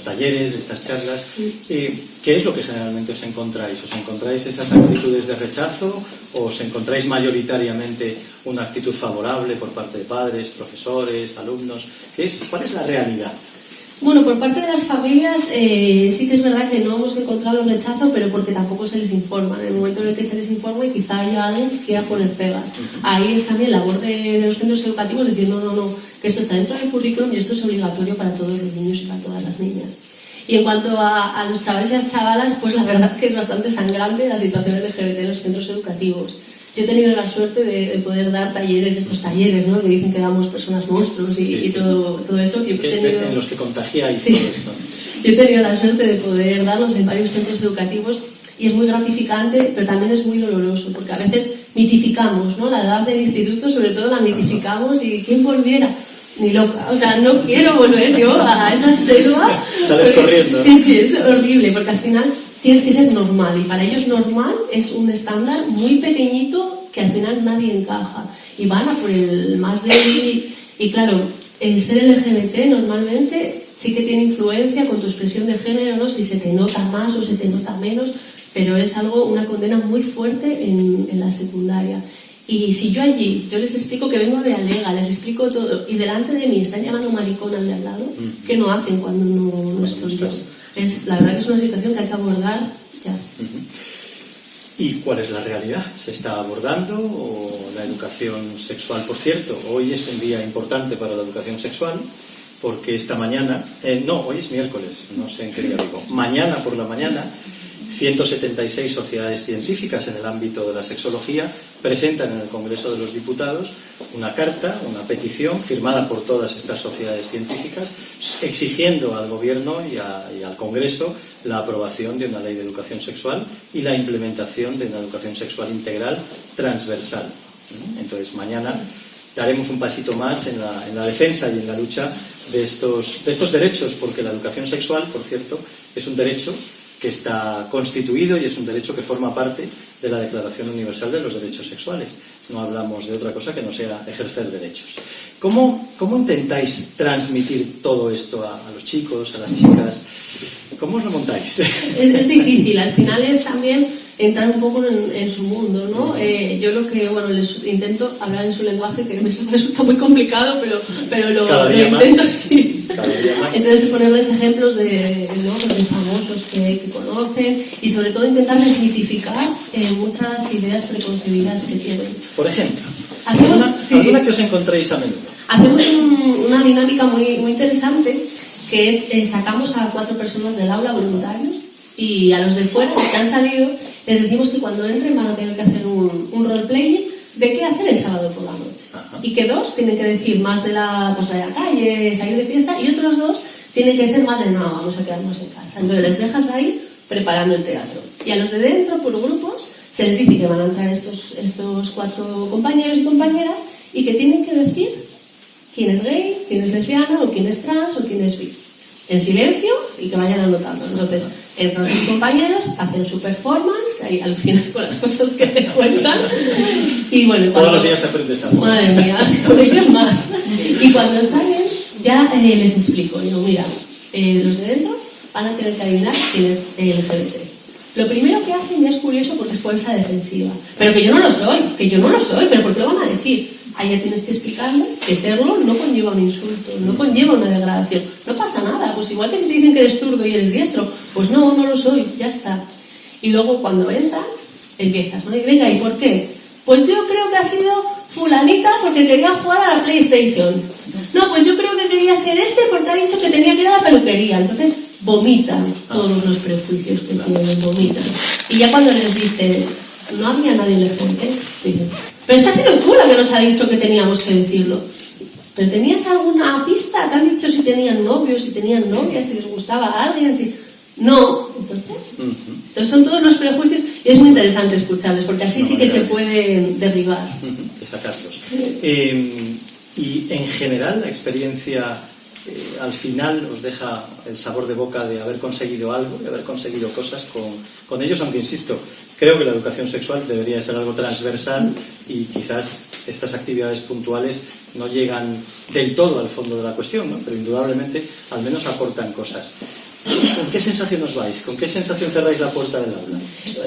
talleres, de estas charlas. ¿Qué es lo que generalmente os encontráis? ¿Os encontráis esas actitudes de rechazo o os encontráis mayoritariamente una actitud favorable por parte de padres, profesores, alumnos? ¿Cuál es la realidad? Bueno, por parte de las familias sí que es verdad que no hemos encontrado rechazo, pero porque tampoco se les informa. En el momento en el que se les informa y quizá haya alguien que quiera poner pegas. Ahí es también la labor de los centros educativos, decir no, que esto está dentro del currículum y esto es obligatorio para todos los niños y para todas las niñas. Y en cuanto a los chavales y las chavalas, pues la verdad que es bastante sangrante la situación LGBT en los centros educativos. Yo he tenido la suerte de poder dar estos talleres, ¿no?, que dicen que damos personas monstruos y todo eso. En los que contagiáis todo esto. Yo he tenido la suerte de poder darlos en varios centros educativos y es muy gratificante, pero también es muy doloroso, porque a veces mitificamos, ¿no?, la edad del instituto, sobre todo la mitificamos y ¿quién volviera? Ni loca, o sea, no quiero volver yo a esa selva. Sales corriendo. Sí, es horrible, porque al final tienes que ser normal y para ellos normal es un estándar muy pequeñito que al final nadie encaja y van a por el más débil y claro, el ser LGBT normalmente sí que tiene influencia con tu expresión de género, ¿no?, si se te nota más o se te nota menos, pero es una condena muy fuerte en la secundaria. Y si yo les explico que vengo de Alega, les explico todo y delante de mí están llamando maricón al de al lado, ¿qué no hacen cuando no estoy yo? La verdad que es una situación que hay que abordar ya. ¿Y cuál es la realidad? ¿Se está abordando o la educación sexual? Por cierto, hoy es un día importante para la educación sexual porque esta mañana, hoy es miércoles, no sé en qué día vivo, mañana por la mañana 176 sociedades científicas en el ámbito de la sexología presentan en el Congreso de los Diputados una carta, una petición firmada por todas estas sociedades científicas exigiendo al Gobierno y al Congreso la aprobación de una ley de educación sexual y la implementación de una educación sexual integral transversal. Entonces, mañana daremos un pasito más en la defensa y en la lucha de estos derechos, porque la educación sexual, por cierto, es un derecho que está constituido y es un derecho que forma parte de la Declaración Universal de los Derechos Sexuales. No hablamos de otra cosa que no sea ejercer derechos. ¿Cómo intentáis transmitir todo esto a los chicos, a las chicas? ¿Cómo os lo montáis? Es difícil, al final es también entrar un poco en su mundo, ¿no? Yo lo que, les intento hablar en su lenguaje, que me resulta muy complicado, pero lo intento, sí. Entonces ponerles ejemplos de famosos que conocen y sobre todo intentar desmitificar muchas ideas preconcebidas que tienen. Por ejemplo, ¿alguna que os encontréis a menudo? Hacemos una dinámica muy, muy interesante, que es sacamos a 4 personas del aula voluntarios y a los de fuera, los que han salido, les decimos que cuando entren van a tener que hacer un roleplay de qué hacer el sábado por la noche. Ajá. Y que 2 tienen que decir más de la calle, salir de fiesta, y otros 2 tienen que ser más de no, vamos a quedarnos en casa. Entonces les dejas ahí preparando el teatro. Y a los de dentro, por grupos, se les dice que van a entrar estos 4 compañeros y compañeras y que tienen que decir quién es gay, quién es lesbiana, o quién es trans, o quién es bi. En silencio y que vayan anotando. Entonces, Entran sus compañeros, hacen su performance, que ahí alucinas con las cosas que te cuentan. Y bueno, todos los días aprendes algo. Madre mía, con ellos más. Y cuando salen, ya les explico. Digo, mira, los de dentro van a tener que adivinar quién es LGBT. Lo primero que hacen ya es curioso porque es ponerse a defensiva. Pero que yo no lo soy, pero ¿por qué lo van a decir? Ahí ya tienes que explicarles que serlo no conlleva un insulto, no conlleva una degradación. No pasa nada, pues igual que si te dicen que eres zurdo y eres diestro, pues no lo soy, ya está. Y luego cuando entran, empiezas, ¿no? Y venga, ¿y por qué? Pues yo creo que ha sido fulanita porque quería jugar a la PlayStation. No, pues yo creo que quería ser porque ha dicho que tenía que ir a la peluquería. Entonces vomitan todos los prejuicios que tienen, vomitan. Y ya cuando les dices, no había nadie LGBT, dicen, pero es que ha sido tú la que nos ha dicho que teníamos que decirlo. ¿Pero tenías alguna pista? ¿Te han dicho si tenían novios, si tenían novias, si les gustaba a alguien? Si... No. Entonces son todos los prejuicios y es muy interesante escucharles porque así sí que se puede derribar. De sacarlos. Y en general la experiencia al final os deja el sabor de boca de haber conseguido algo, de haber conseguido cosas con ellos, aunque insisto, creo que la educación sexual debería ser algo transversal y quizás estas actividades puntuales no llegan del todo al fondo de la cuestión, ¿no? Pero indudablemente al menos aportan cosas. ¿Con qué sensación os vais? ¿Con qué sensación cerráis la puerta del aula?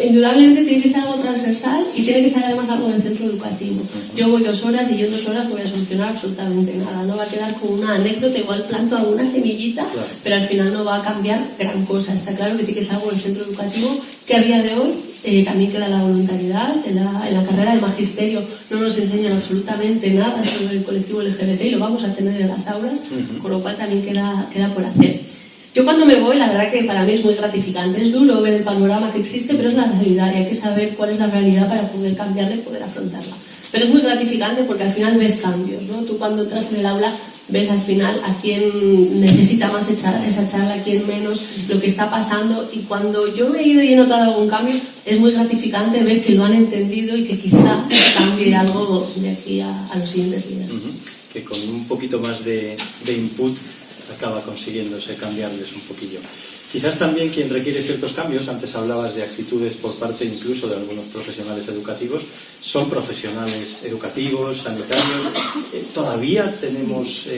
Indudablemente tiene que ser algo transversal y tiene que ser además algo del centro educativo. Yo voy 2 horas y yo en 2 horas voy a solucionar absolutamente nada. No va a quedar con una anécdota, igual planto alguna semillita, claro, pero al final no va a cambiar gran cosa. Está claro que tiene que ser algo del centro educativo que a día de hoy también queda la voluntariedad. En la carrera de magisterio no nos enseñan absolutamente nada sobre el colectivo LGBT y lo vamos a tener en las aulas, con lo cual también queda por hacer. Yo cuando me voy, la verdad que para mí es muy gratificante. Es duro ver el panorama que existe, pero es la realidad y hay que saber cuál es la realidad para poder cambiarla y poder afrontarla. Pero es muy gratificante porque al final ves cambios, ¿no? Tú cuando entras en el aula ves al final a quién necesita más esa charla, a quién menos, lo que está pasando, y cuando yo he ido y he notado algún cambio, es muy gratificante ver que lo han entendido y que quizá cambie algo de aquí a los siguientes días. Que con un poquito más de input acaba consiguiéndose cambiarles un poquillo. Quizás también quien requiere ciertos cambios, antes hablabas de actitudes por parte incluso de algunos profesionales educativos, son profesionales educativos, sanitarios. ¿Todavía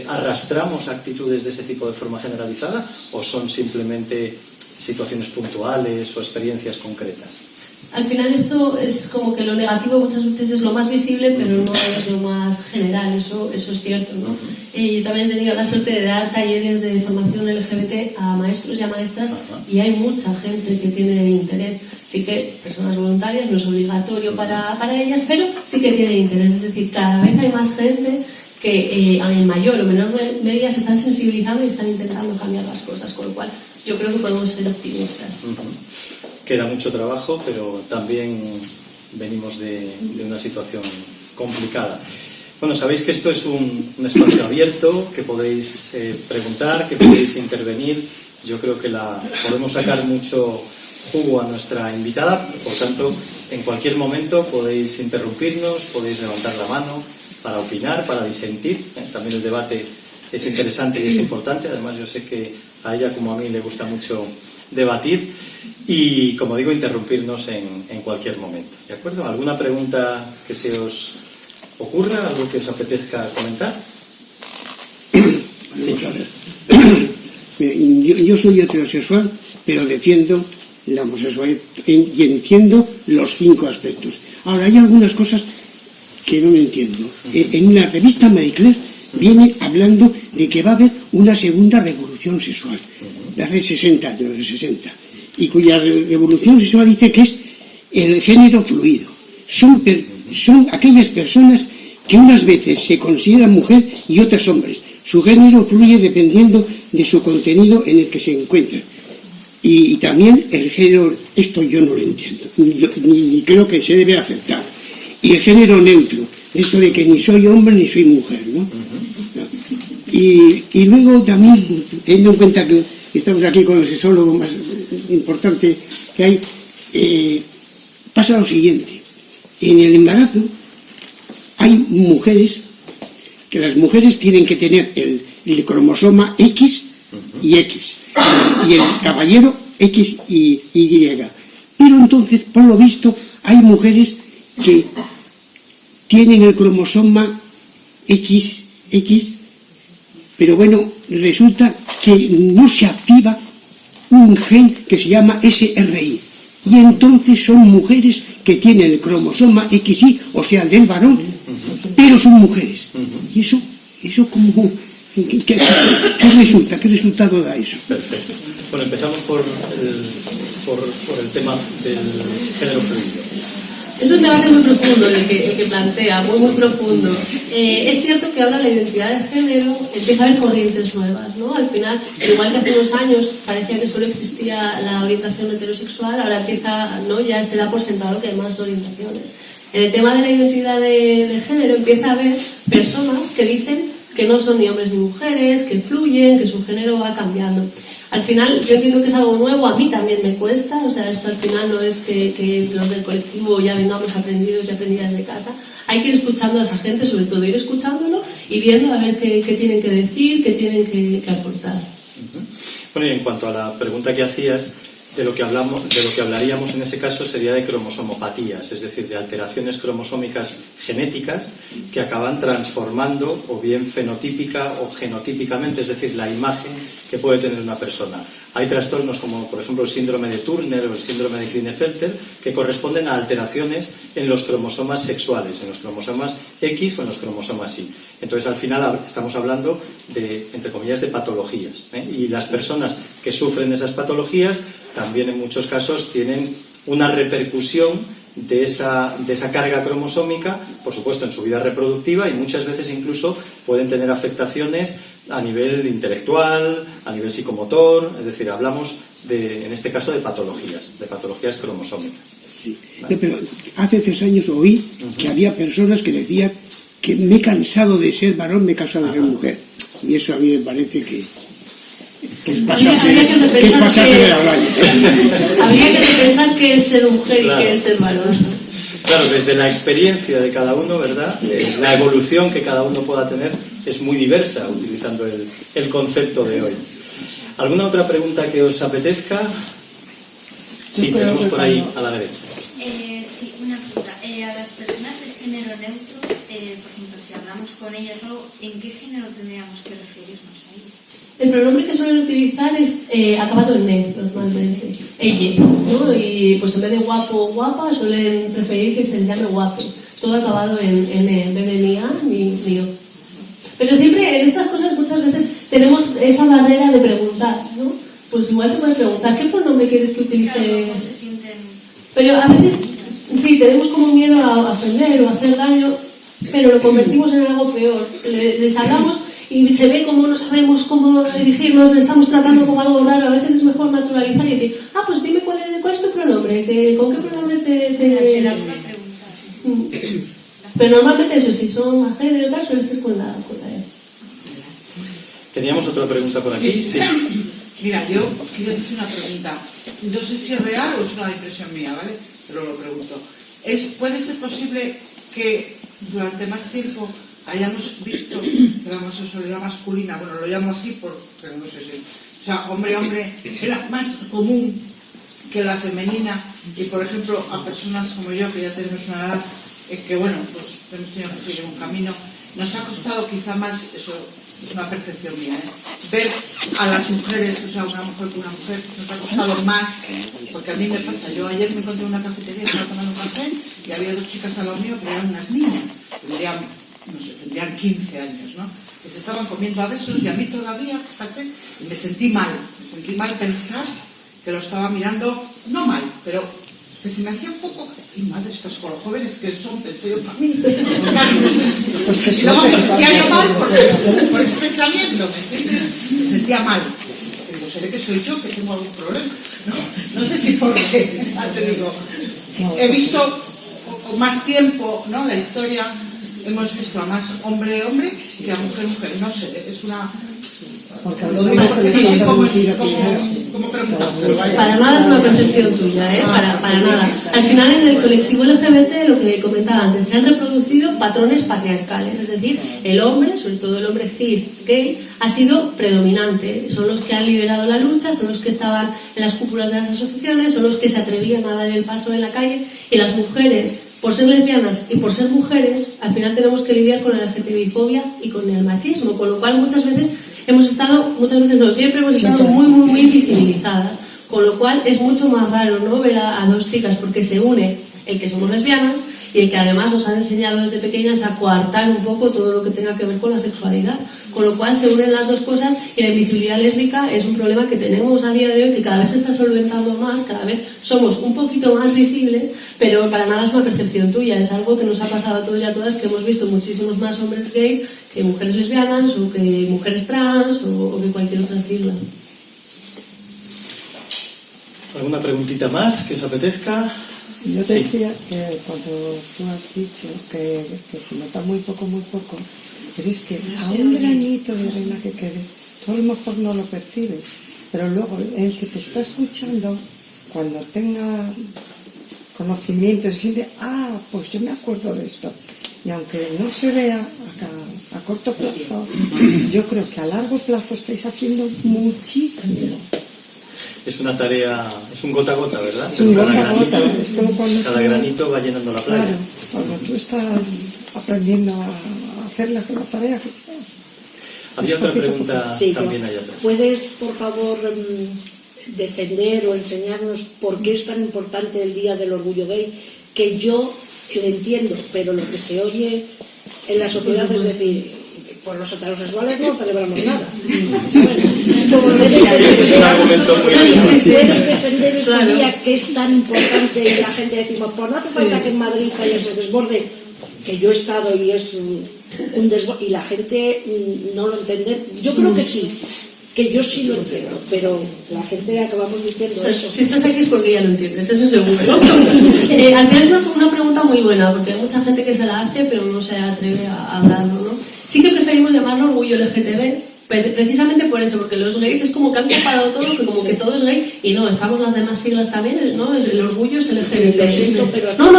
arrastramos actitudes de ese tipo de forma generalizada o son simplemente situaciones puntuales o experiencias concretas? Al final esto es como que lo negativo muchas veces es lo más visible, pero no es lo más general, eso es cierto, ¿no? Yo también he tenido la suerte de dar talleres de formación LGBT a maestros y a maestras y hay mucha gente que tiene interés. Sí que personas voluntarias, no es obligatorio para ellas, pero sí que tiene interés. Es decir, cada vez hay más gente que en mayor o menor medida se están sensibilizando y están intentando cambiar las cosas, con lo cual yo creo que podemos ser optimistas. Queda mucho trabajo, pero también venimos de una situación complicada. Bueno, sabéis que esto es un espacio abierto, que podéis preguntar, que podéis intervenir. Yo creo que podemos sacar mucho jugo a nuestra invitada, por tanto, en cualquier momento podéis interrumpirnos, podéis levantar la mano para opinar, para disentir. También el debate es interesante y es importante. Además, yo sé que a ella como a mí le gusta mucho debatir y, como digo, interrumpirnos en cualquier momento. ¿De acuerdo? ¿Alguna pregunta que se os ocurra? ¿Algo que os apetezca comentar? Sí. Yo soy heterosexual, pero defiendo la homosexualidad y entiendo los 5 aspectos. Ahora, hay algunas cosas que no me entiendo. En la revista Marie Claire viene hablando de que va a haber una segunda revolución sexual, de hace 60 años, de 60, y cuya revolución sexual dice que es el género fluido. Son aquellas personas que unas veces se consideran mujer y otras hombres. Su género fluye dependiendo de su contenido en el que se encuentran. Y también el género, esto yo no lo entiendo, ni creo que se debe aceptar. Y el género neutro, esto de que ni soy hombre ni soy mujer, ¿no? Y luego también, teniendo en cuenta que estamos aquí con el sexólogo más importante que hay, pasa lo siguiente. En el embarazo hay mujeres, que las mujeres tienen que tener el cromosoma X y X, y el caballero X y Y. Pero entonces, por lo visto, hay mujeres que tienen el cromosoma XX, pero bueno, resulta que no se activa un gen que se llama SRI. Y entonces son mujeres que tienen el cromosoma XY, o sea, del varón, pero son mujeres. Y eso como... ¿Qué resulta? ¿Qué resultado da eso? Perfecto. Bueno, empezamos por el tema del género fluido. Es un debate muy profundo el que plantea, muy profundo. Es cierto que ahora la identidad de género empieza a haber corrientes nuevas, ¿no? Al final, igual que hace unos años parecía que solo existía la orientación heterosexual, ahora empieza, ¿no? Ya se da por sentado que hay más orientaciones. En el tema de la identidad de género empieza a haber personas que dicen que no son ni hombres ni mujeres, que fluyen, que su género va cambiando. Al final, yo entiendo que es algo nuevo, a mí también me cuesta, o sea, esto al final no es que los del colectivo ya vengamos aprendidos y aprendidas de casa. Hay que ir escuchando a esa gente, sobre todo ir escuchándolo y viendo a ver qué tienen que decir, qué tienen que aportar. Bueno, y en cuanto a la pregunta que hacías, de lo que hablaríamos en ese caso sería de cromosomopatías, es decir, de alteraciones cromosómicas genéticas que acaban transformando o bien fenotípica o genotípicamente, es decir, la imagen que puede tener una persona. Hay trastornos como, por ejemplo, el síndrome de Turner o el síndrome de Klinefelter que corresponden a alteraciones en los cromosomas sexuales, en los cromosomas X o en los cromosomas Y. Entonces, al final estamos hablando de, entre comillas, de patologías, ¿eh? Y las personas que sufren esas patologías también en muchos casos tienen una repercusión de esa carga cromosómica, por supuesto, en su vida reproductiva y muchas veces incluso pueden tener afectaciones a nivel intelectual, a nivel psicomotor, es decir, hablamos en este caso de patologías cromosómicas. Sí. ¿Vale? Pero hace 3 años oí que había personas que decían que me he cansado de ser varón, me he cansado de ser mujer. Y eso a mí me parece que es pasarse de la raya. Habría que repensar qué es ser mujer, claro, y qué es ser varón. Claro, desde la experiencia de cada uno, ¿verdad? La evolución que cada uno pueda tener es muy diversa, utilizando el concepto de hoy. ¿Alguna otra pregunta que os apetezca? Sí, tenemos por ahí a la derecha. Sí, una pregunta. A las personas de género neutro, por ejemplo, si hablamos con ellas o algo, ¿en qué género tendríamos que referirnos a ellas? El pronombre que suelen utilizar es acabado en ne, normalmente. Ella, ¿no? Y pues en vez de guapo o guapa suelen preferir que se les llame guape. Todo acabado en ne, en vez de ni a ni o. Pero siempre en estas cosas muchas veces tenemos esa barrera de preguntar, ¿no? Pues igual se puede preguntar, ¿qué pronombre quieres que utilice? Claro, ¿cómo se sienten? Pero a veces sí, tenemos como miedo a ofender o a hacer daño, pero lo convertimos en algo peor. Les hablamos y se ve como no sabemos cómo dirigirnos, le estamos tratando como algo raro. A veces es mejor naturalizar y decir, pues dime cuál es tu pronombre, ¿con qué pronombre te... Pero normalmente eso, si son a género tal, suele ser con la E. Teníamos otra pregunta por aquí. Sí. Mira, yo quiero hacer una pregunta. No sé si es real o es una impresión mía, ¿vale? Pero lo pregunto. ¿Puede ser posible que durante más tiempo hayamos visto que la homosexualidad masculina, bueno, lo llamo así, pero no sé si... O sea, hombre-hombre era más común que la femenina y, por ejemplo, a personas como yo, que ya tenemos una edad, que bueno, pues hemos tenido que seguir un camino, nos ha costado quizá más, eso es una percepción mía, ver a las mujeres, o sea, una mujer con una mujer, nos ha costado más, porque a mí me pasa, yo ayer me encontré en una cafetería, estaba tomando un café y había 2 chicas al lado mío, pero eran unas niñas, tendrían 15 años, ¿no? Que se estaban comiendo a besos y a mí todavía, fíjate, me sentí mal pensar que lo estaba mirando, no mal, pero que se me hacía un poco, y madre, estas con los jóvenes que son, pensé yo para mí, y luego me sentía yo mal por ese pensamiento, ¿me entiendes? Me sentía mal. Digo, ¿seré que soy yo que tengo algún problema? No sé si porque, ya te digo, he visto más tiempo, ¿no? La historia, hemos visto a más hombre que a mujer, no sé, es una... Porque habló de una selección como pregunta. Para nada es una percepción tuya, ¿eh? Para nada. Al final, en el colectivo LGBT, lo que comentaba antes, se han reproducido patrones patriarcales, es decir, el hombre, sobre todo el hombre cis, gay, ha sido predominante. Son los que han liderado la lucha, son los que estaban en las cúpulas de las asociaciones, son los que se atrevían a dar el paso en la calle, y las mujeres, por ser lesbianas y por ser mujeres, al final tenemos que lidiar con la LGTBI-fobia y con el machismo, con lo cual muchas veces siempre hemos estado muy visibilizadas, con lo cual es mucho más raro, ¿no?, ver a dos chicas, porque se une el que somos lesbianas y el que además nos han enseñado desde pequeñas a coartar un poco todo lo que tenga que ver con la sexualidad, con lo cual se unen las dos cosas, y la invisibilidad lésbica es un problema que tenemos a día de hoy, que cada vez se está solventando más, cada vez somos un poquito más visibles, pero para nada es una percepción tuya, es algo que nos ha pasado a todos y a todas, que hemos visto muchísimos más hombres gays que mujeres lesbianas, o que mujeres trans, o que cualquier otra sigla. ¿Alguna preguntita más que os apetezca? Yo te decía que cuando tú has dicho que se nota muy poco, pero es que a un granito de arena que quedes, tú a lo mejor no lo percibes, pero luego el que te está escuchando, cuando tenga conocimiento, se siente, pues yo me acuerdo de esto. Y aunque no se vea a corto plazo, yo creo que a largo plazo estáis haciendo muchísimo. Es una tarea, es un gota a gota, ¿verdad? Es un gota a gota. Es como cuando cada granito va llenando la playa. Claro, cuando tú estás aprendiendo a hacer la tarea que sea. Había otra pregunta también allá atrás. ¿Puedes, por favor, defender o enseñarnos por qué es tan importante el Día del Orgullo Gay? Que yo lo entiendo, pero lo que se oye en la sociedad es decir, por los heterosexuales no celebramos nada. Es un argumento muy ¿Puedes defender ese día que es tan importante y la gente decimos, pues no hace falta que en Madrid haya ese desborde, que yo he estado y es un desborde, y la gente no lo entiende? Yo creo que sí, que yo sí lo entiendo, pero la gente acabamos diciendo eso. Si estás aquí es porque ya lo entiendes, eso seguro, ¿no? Al final es una pregunta muy buena, porque hay mucha gente que se la hace pero no se atreve a hablarlo, ¿no? Sí que preferimos llamarlo orgullo LGTB, precisamente por eso, porque los gays es como que han comparado todo, que como que todo es gay, y no, estamos las demás siglas también, ¿no? El orgullo es LGBT. No,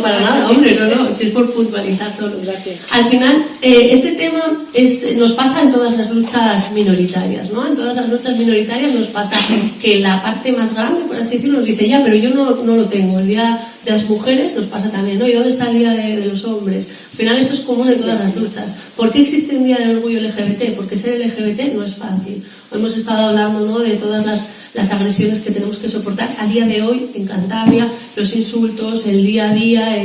para nada, hombre, no, si es por puntualizar solo. Gracias. Al final, este tema nos pasa en todas las luchas minoritarias, ¿no? En todas las luchas minoritarias nos pasa que la parte más grande, por así decirlo, nos dice, ya, pero yo no lo tengo. El Día de las Mujeres nos pasa también, ¿no? ¿Y dónde está el Día de los Hombres? Al final esto es común en todas las luchas. ¿Por qué existe un Día del Orgullo LGBT? Porque ser LGBT no es fácil. Hoy hemos estado hablando, ¿no?, de todas las agresiones que tenemos que soportar a día de hoy en Cantabria, los insultos, el día a día,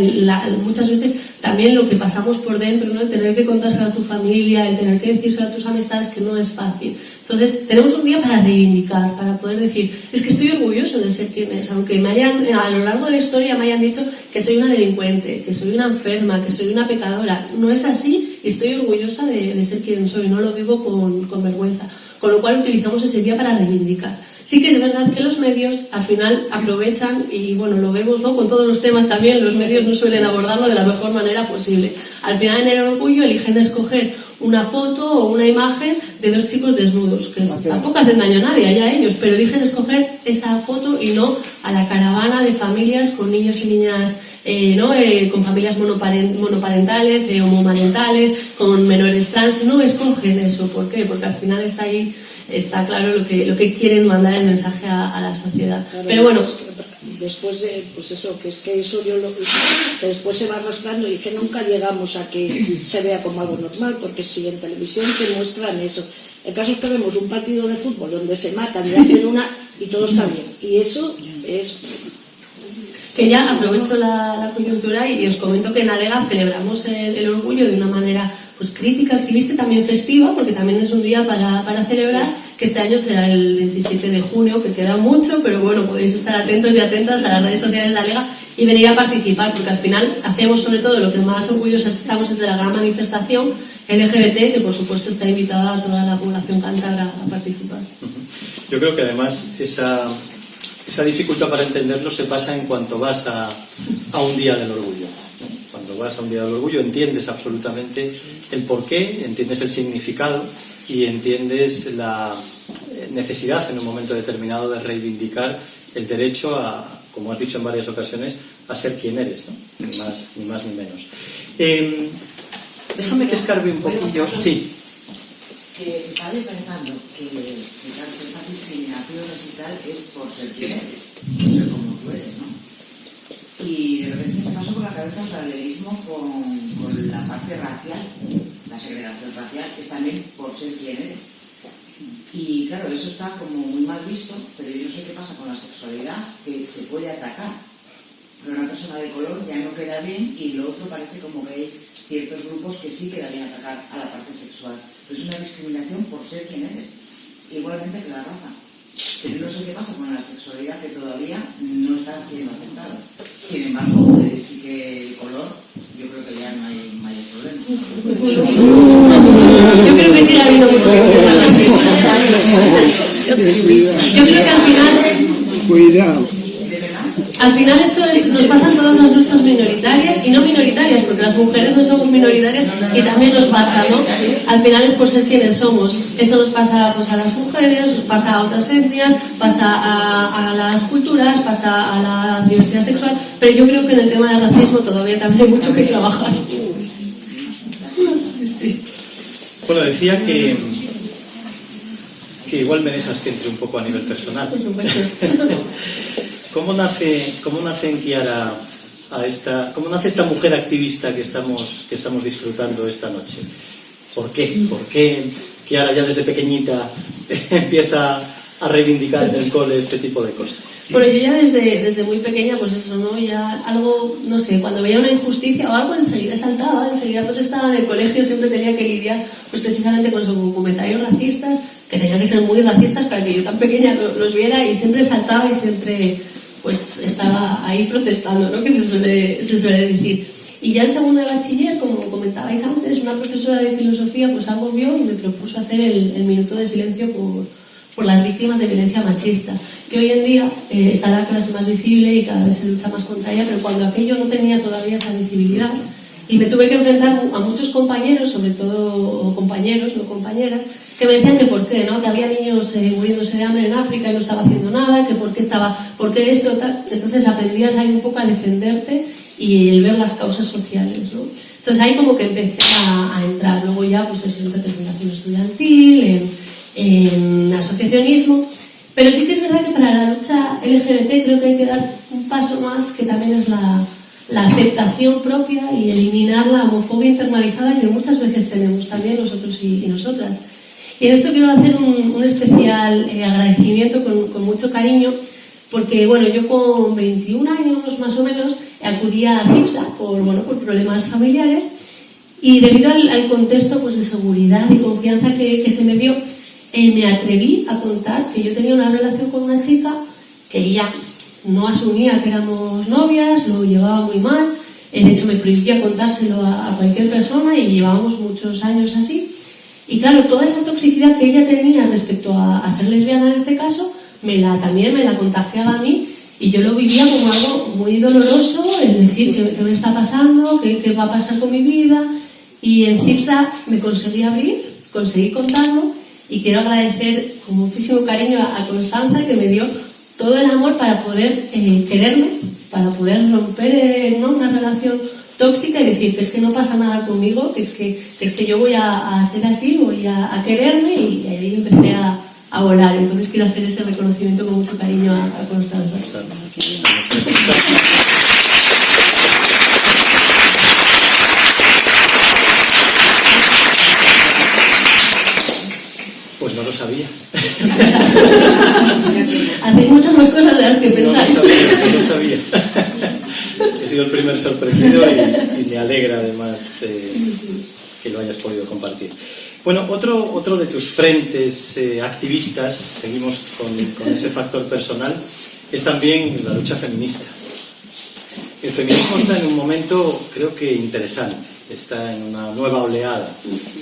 muchas veces también lo que pasamos por dentro, ¿no?, el tener que contárselo a tu familia, el tener que decírselo a tus amistades, que no es fácil. Entonces tenemos un día para reivindicar, para poder decir, es que estoy orgulloso de ser quien es, aunque a lo largo de la historia me hayan dicho que soy una delincuente, que soy una enferma, que soy una pecadora. No es así, y estoy orgullosa de ser quien soy, no lo vivo con vergüenza. Con lo cual utilizamos ese día para reivindicar. Sí que es verdad que los medios al final aprovechan, y bueno, lo vemos, ¿no?, con todos los temas también, los medios no suelen abordarlo de la mejor manera posible. Al final, en el orgullo eligen escoger una foto o una imagen de dos chicos desnudos, que tampoco hacen daño a nadie, allá ellos, pero eligen escoger esa foto y no a la caravana de familias con niños y niñas, con familias monoparentales, homomarentales, con menores trans. No escogen eso. ¿Por qué? Porque al final está ahí, está claro lo que quieren mandar el mensaje a la sociedad. Claro, pero bueno, después pues eso, que es que eso que después se va arrastrando y que nunca llegamos a que se vea como algo normal, porque si en televisión te muestran eso, el caso es que vemos un partido de fútbol donde se matan y hacen y todo está bien, y eso es... Que ya aprovecho la coyuntura y os comento que en Alega celebramos el orgullo de una manera pues crítica, activista y también festiva, porque también es un día para celebrar, que este año será el 27 de junio, que queda mucho, pero bueno, podéis estar atentos y atentas a las redes sociales de Alega y venir a participar, porque al final hacemos sobre todo lo que más orgullosos estamos es de la gran manifestación LGBT, que por supuesto está invitada a toda la población cántabra a participar. Yo creo que además esa dificultad para entenderlo se pasa en cuanto vas a un Día del Orgullo. Cuando vas a un Día del Orgullo entiendes absolutamente el porqué, entiendes el significado, y entiendes la necesidad en un momento determinado de reivindicar el derecho a, como has dicho en varias ocasiones, a ser quien eres, ¿no? Ni más ni menos. Déjame que escarbe un poquillo. Sí. Que estaba pensando que esta discriminación y tal es por ser quien eres, por ser como tú eres, ¿no? Y de repente se me pasó por la cabeza el paralelismo con la parte racial, la segregación racial, que también por ser quien eres. Y claro, eso está como muy mal visto, pero yo no sé qué pasa con la sexualidad, que se puede atacar. Pero una persona de color ya no queda bien y lo otro parece como que hay ciertos grupos que sí queda bien atacar a la parte sexual. Pero es una discriminación por ser quien eres, igualmente que la raza. Pero no sé qué pasa con la sexualidad, que todavía no está siendo aceptada. Sin embargo, sí que el color, yo creo que ya no hay mayor problema. Yo creo que sigue habiendo muchos problemas. Yo creo que al final... Cuidado. Al final nos pasan todas las luchas minoritarias y no minoritarias, porque las mujeres no somos minoritarias y también nos pasa, ¿no? Al final es por ser quienes somos. Esto nos pasa pues, a las mujeres, pasa a otras etnias, pasa a las culturas, pasa a la diversidad sexual, pero yo creo que en el tema del racismo todavía también hay mucho que trabajar. Sí. Bueno, decía que igual me dejas que entre un poco a nivel personal. ¿Cómo nace en Kiara cómo nace esta mujer activista que estamos disfrutando esta noche? ¿Por qué? ¿Por qué Kiara ya desde pequeñita empieza a reivindicar en el cole este tipo de cosas? Bueno, yo ya desde muy pequeña, pues eso, ¿no? Ya algo, no sé, cuando veía una injusticia o algo, enseguida saltaba, enseguida pues estaba en el colegio, siempre tenía que lidiar pues precisamente con esos comentarios racistas, que tenían que ser muy racistas para que yo tan pequeña los viera, y siempre saltaba y siempre pues estaba ahí protestando, ¿no? Que se suele decir. Y ya en segundo de bachiller, como comentabais antes, una profesora de filosofía pues algo vio y me propuso hacer el minuto de silencio por las víctimas de violencia machista, que hoy en día está la clase más visible y cada vez se lucha más contra ella, pero cuando aquello no tenía todavía esa visibilidad, y me tuve que enfrentar a muchos compañeros, sobre todo compañeros, no compañeras, que me decían que por qué, ¿no? Que había niños muriéndose de hambre en África y no estaba haciendo nada, que por qué esto, tal. Entonces aprendías ahí un poco a defenderte y el ver las causas sociales, ¿no? Entonces ahí como que empecé a entrar, luego ya pues eso, en representación estudiantil, en asociacionismo, pero sí que es verdad que para la lucha LGBT creo que hay que dar un paso más, que también es la aceptación propia y eliminar la homofobia internalizada que muchas veces tenemos también nosotros y nosotras. Y en esto quiero hacer un especial agradecimiento con mucho cariño, porque bueno, yo con 21 años más o menos acudí a CIPSA por problemas familiares, y debido al contexto pues, de seguridad y confianza que se me dio, me atreví a contar que yo tenía una relación con una chica que ella no asumía que éramos novias, lo llevaba muy mal, de hecho me prohibía contárselo a cualquier persona y llevábamos muchos años así. Y claro, toda esa toxicidad que ella tenía respecto a ser lesbiana en este caso, también me la contagiaba a mí, y yo lo vivía como algo muy doloroso, el decir qué me está pasando, qué va a pasar con mi vida. Y en CIPSA me conseguí abrir, conseguí contarlo, y quiero agradecer con muchísimo cariño a Constanza, que me dio todo el amor para poder quererme, para poder romper ¿no? una relación tóxica y decir que es que no pasa nada conmigo, que es que yo voy a ser así, voy a quererme, y ahí empecé a volar. Entonces quiero hacer ese reconocimiento con mucho cariño a Constanza. Pues no lo sabía. Hacéis muchas más cosas de las que pensáis. No lo sabía. He sido el primer sorprendido y me alegra además que lo hayas podido compartir. Bueno, otro de tus frentes activistas, seguimos con ese factor personal, es también la lucha feminista. El feminismo está en un momento, creo que interesante, está en una nueva oleada,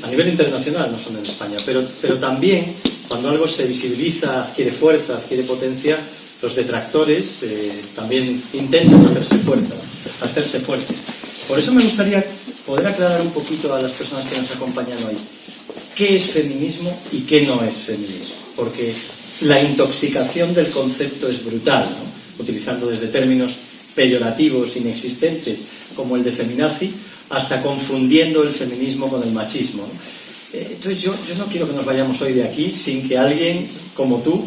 a nivel internacional, no solo en España, pero también cuando algo se visibiliza, adquiere fuerza, adquiere potencia, los detractores también intentan hacerse fuertes. Por eso me gustaría poder aclarar un poquito a las personas que nos acompañan hoy. qué es feminismo y qué no es feminismo, porque la intoxicación del concepto es brutal, ¿no? Utilizando desde términos peyorativos, inexistentes, como el de feminazi, hasta confundiendo el feminismo con el machismo, ¿no? Entonces yo no quiero que nos vayamos hoy de aquí sin que alguien como tú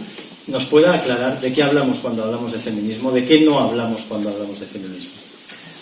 nos pueda aclarar de qué hablamos cuando hablamos de feminismo, de qué no hablamos cuando hablamos de feminismo.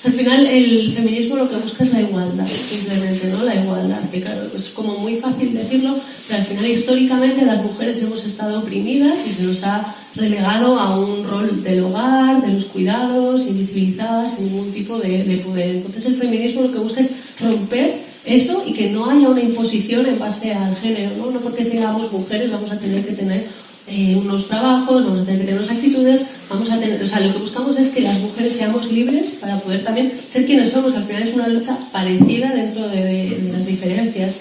Al final el feminismo lo que busca es la igualdad, simplemente, ¿no? La igualdad, que claro, es como muy fácil decirlo, pero al final históricamente las mujeres hemos estado oprimidas y se nos ha relegado a un rol del hogar, de los cuidados, invisibilizadas, sin ningún tipo de poder. Entonces el feminismo lo que busca es romper eso y que no haya una imposición en base al género, ¿no? No porque seamos mujeres vamos a tener que tener unos trabajos, vamos a tener que tener unas actitudes, vamos a tener, o sea, lo que buscamos es que las mujeres seamos libres para poder también ser quienes somos. Al final es una lucha parecida dentro de las diferencias.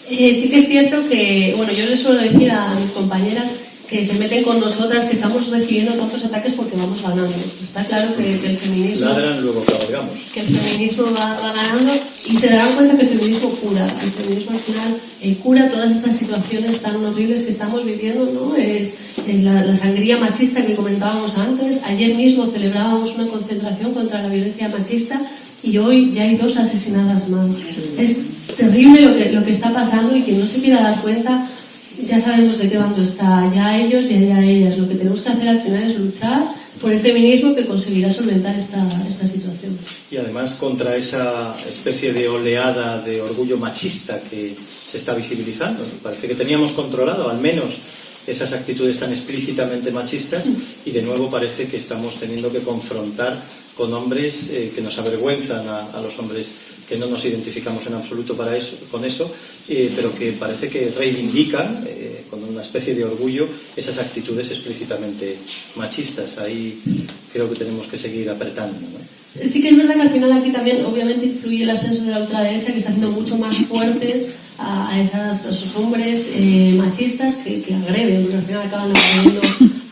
Sí que es cierto que, bueno, yo les suelo decir a mis compañeras que se meten con nosotras, que estamos recibiendo tantos ataques porque vamos ganando. Está claro que el feminismo... Ladran, luego cabalgamos. Que el feminismo va ganando y se darán cuenta que el feminismo cura. El feminismo al final cura todas estas situaciones tan horribles que estamos viviendo, ¿no? Es la sangría machista que comentábamos antes. Ayer mismo celebrábamos una concentración contra la violencia machista y hoy ya hay 2 asesinadas más. Sí. Es terrible lo que está pasando y quien no se quiera dar cuenta... Ya sabemos de qué bando está, ya ellos y ya ellas. Lo que tenemos que hacer al final es luchar por el feminismo que conseguirá solventar esta situación. Y además contra esa especie de oleada de orgullo machista que se está visibilizando. Parece que teníamos controlado al menos esas actitudes tan explícitamente machistas y de nuevo parece que estamos teniendo que confrontar con hombres que nos avergüenzan a los hombres que no nos identificamos en absoluto con eso, pero que parece que reivindican con una especie de orgullo esas actitudes explícitamente machistas.Í creo que tenemos que seguir apretando, ¿no? Sí que es verdad que al final aquí también obviamente influye el ascenso de la ultraderecha, que está haciendo mucho más fuertes a esos hombres machistas que agreden, porque al final acaban agrediendo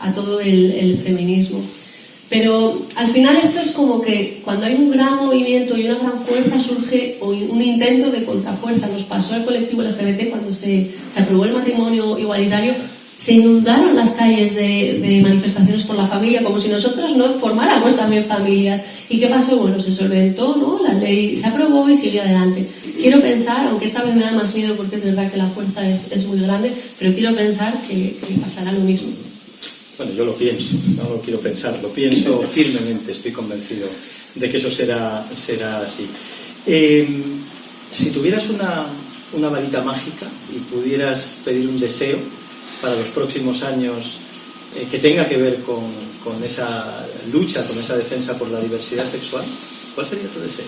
a todo el feminismo. Pero al final esto es como que cuando hay un gran movimiento y una gran fuerza surge un intento de contrafuerza. Nos pasó al colectivo LGBT cuando se aprobó el matrimonio igualitario. Se inundaron las calles de manifestaciones por la familia, como si nosotros no formáramos también familias. ¿Y qué pasó? Bueno, se solventó, ¿no? La ley se aprobó y siguió adelante. Quiero pensar, aunque esta vez me da más miedo porque es verdad que la fuerza es muy grande, pero quiero pensar que pasará lo mismo. Bueno, yo lo pienso, no lo quiero pensar, lo pienso firmemente, estoy convencido de que eso será así. Si tuvieras una varita mágica y pudieras pedir un deseo para los próximos años que tenga que ver con esa lucha, con esa defensa por la diversidad sexual, ¿cuál sería tu deseo?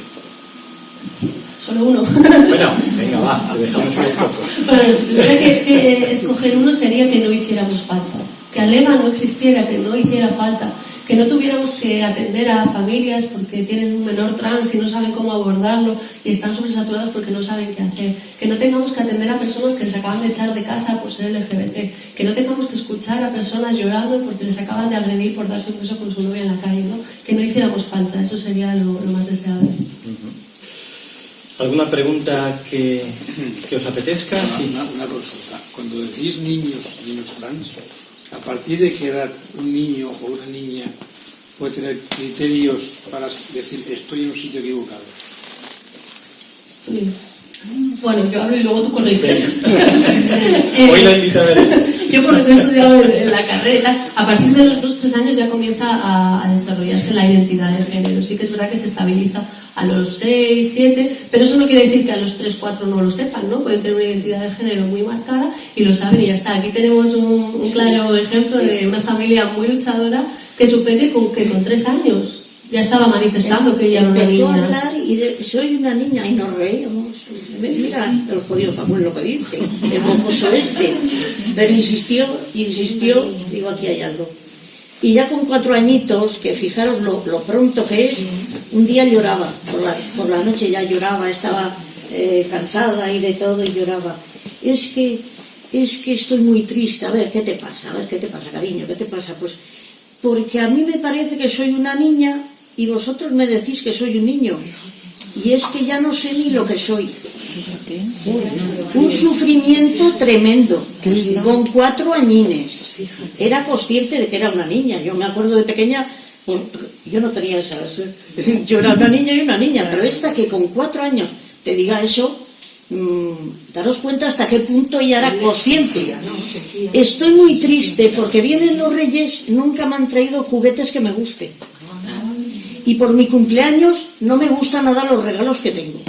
Solo uno. Bueno, venga, va, te dejamos un poco. Bueno, si tuviera que escoger uno sería que no hiciéramos falta. Que Alega no existiera, que no hiciera falta, que no tuviéramos que atender a familias porque tienen un menor trans y no saben cómo abordarlo y están sobresaturados porque no saben qué hacer, que no tengamos que atender a personas que les acaban de echar de casa por ser LGBT, que no tengamos que escuchar a personas llorando porque les acaban de agredir por darse un beso con su novia en la calle, ¿no? Que no hiciéramos falta, eso sería lo más deseable. ¿Alguna pregunta que os apetezca? Sí. Una consulta. Cuando decís niños trans, ¿a partir de qué edad un niño o una niña puede tener criterios para decir estoy en un sitio equivocado? Bueno, yo hablo y luego tú corriges. Hoy la invitada eres. Yo porque he estudiado en la carrera, a partir de los 2-3 años ya comienza a desarrollarse la identidad de género. Sí que es verdad que se estabiliza a los 6-7, pero eso no quiere decir que a los 3-4 no lo sepan, ¿no? Pueden tener una identidad de género muy marcada y lo saben y ya está. Aquí tenemos un claro ejemplo de una familia muy luchadora que su peque con 3 años ya estaba manifestando que ella era una niña. Empezó a hablar y soy una niña y nos reíamos. Mira el jodido Samuel lo que dice, el mocoso este. Pero insistió, digo, aquí hay algo. Y ya con 4 añitos, que fijaros lo pronto que es, un día lloraba, por la noche ya lloraba, estaba cansada y de todo y lloraba. Es que estoy muy triste, a ver, ¿qué te pasa, cariño? ¿Qué te pasa? Pues porque a mí me parece que soy una niña y vosotros me decís que soy un niño. Y es que ya no sé ni lo que soy. Un sufrimiento tremendo. Con 4 añines. Era consciente de que era una niña. Yo me acuerdo de pequeña, yo no tenía esas. Yo era una niña y una niña, pero esta que con 4 años te diga eso, daros cuenta hasta qué punto ella era consciente. Estoy muy triste porque vienen los Reyes, nunca me han traído juguetes que me gusten. Y por mi cumpleaños no me gustan nada los regalos que tengo.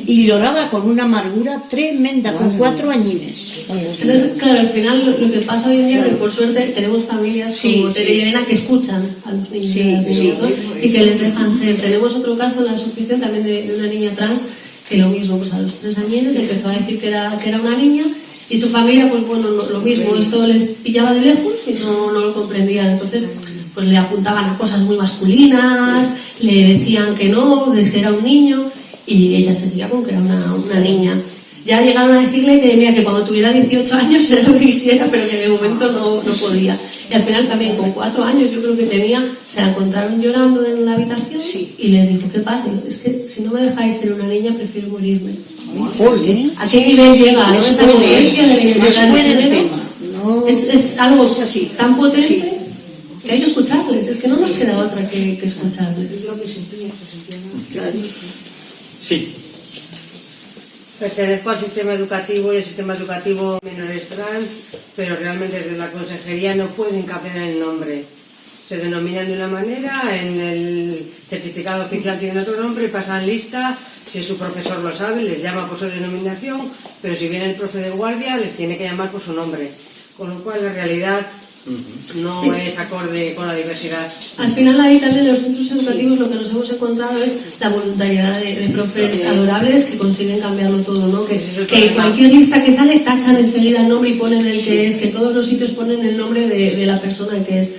Y lloraba con una amargura tremenda, con 4 añines. Entonces, claro, al final lo que pasa hoy en día es que por suerte tenemos familias como Tere y Elena que escuchan a los niños y a las niñas, ¿no? Y que les dejan ser. Tenemos otro caso en la asociación también de una niña trans que lo mismo, pues a los 3 añines empezó a decir que era una niña y su familia, pues bueno, lo mismo, esto les pillaba de lejos y no lo comprendían. Entonces, pues le apuntaban a cosas muy masculinas, le decían que no, que era un niño. Y ella seguía con que era una niña. Ya llegaron a decirle que, mira, que cuando tuviera 18 años era lo que quisiera, pero que de momento no podía. Y al final también, con 4 años, yo creo que tenía, se la encontraron llorando en la habitación y les dijo, ¿qué pasa? Es que si no me dejáis ser una niña, prefiero morirme. ¿A qué nivel llega, ¿no? Esa potencia de la libertad de género es algo tan potente que hay que escucharles. Es que no nos queda otra que escucharles. Es lo que se entiende. Claro. Sí. Pertenezco al sistema educativo y el sistema educativo menores trans, pero realmente desde la consejería no pueden cambiar el nombre. Se denominan de una manera, en el certificado oficial tienen otro nombre, pasan lista, si su profesor lo sabe, les llama por su denominación, pero si viene el profe de guardia, les tiene que llamar por su nombre. Con lo cual la realidad no es acorde con la diversidad. Al final ahí también en los centros educativos lo que nos hemos encontrado es la voluntariedad de profes adorables que consiguen cambiarlo todo, ¿no? Que cualquier lista que sale tachan enseguida el nombre y ponen el que es, que todos los sitios ponen el nombre de la persona que es.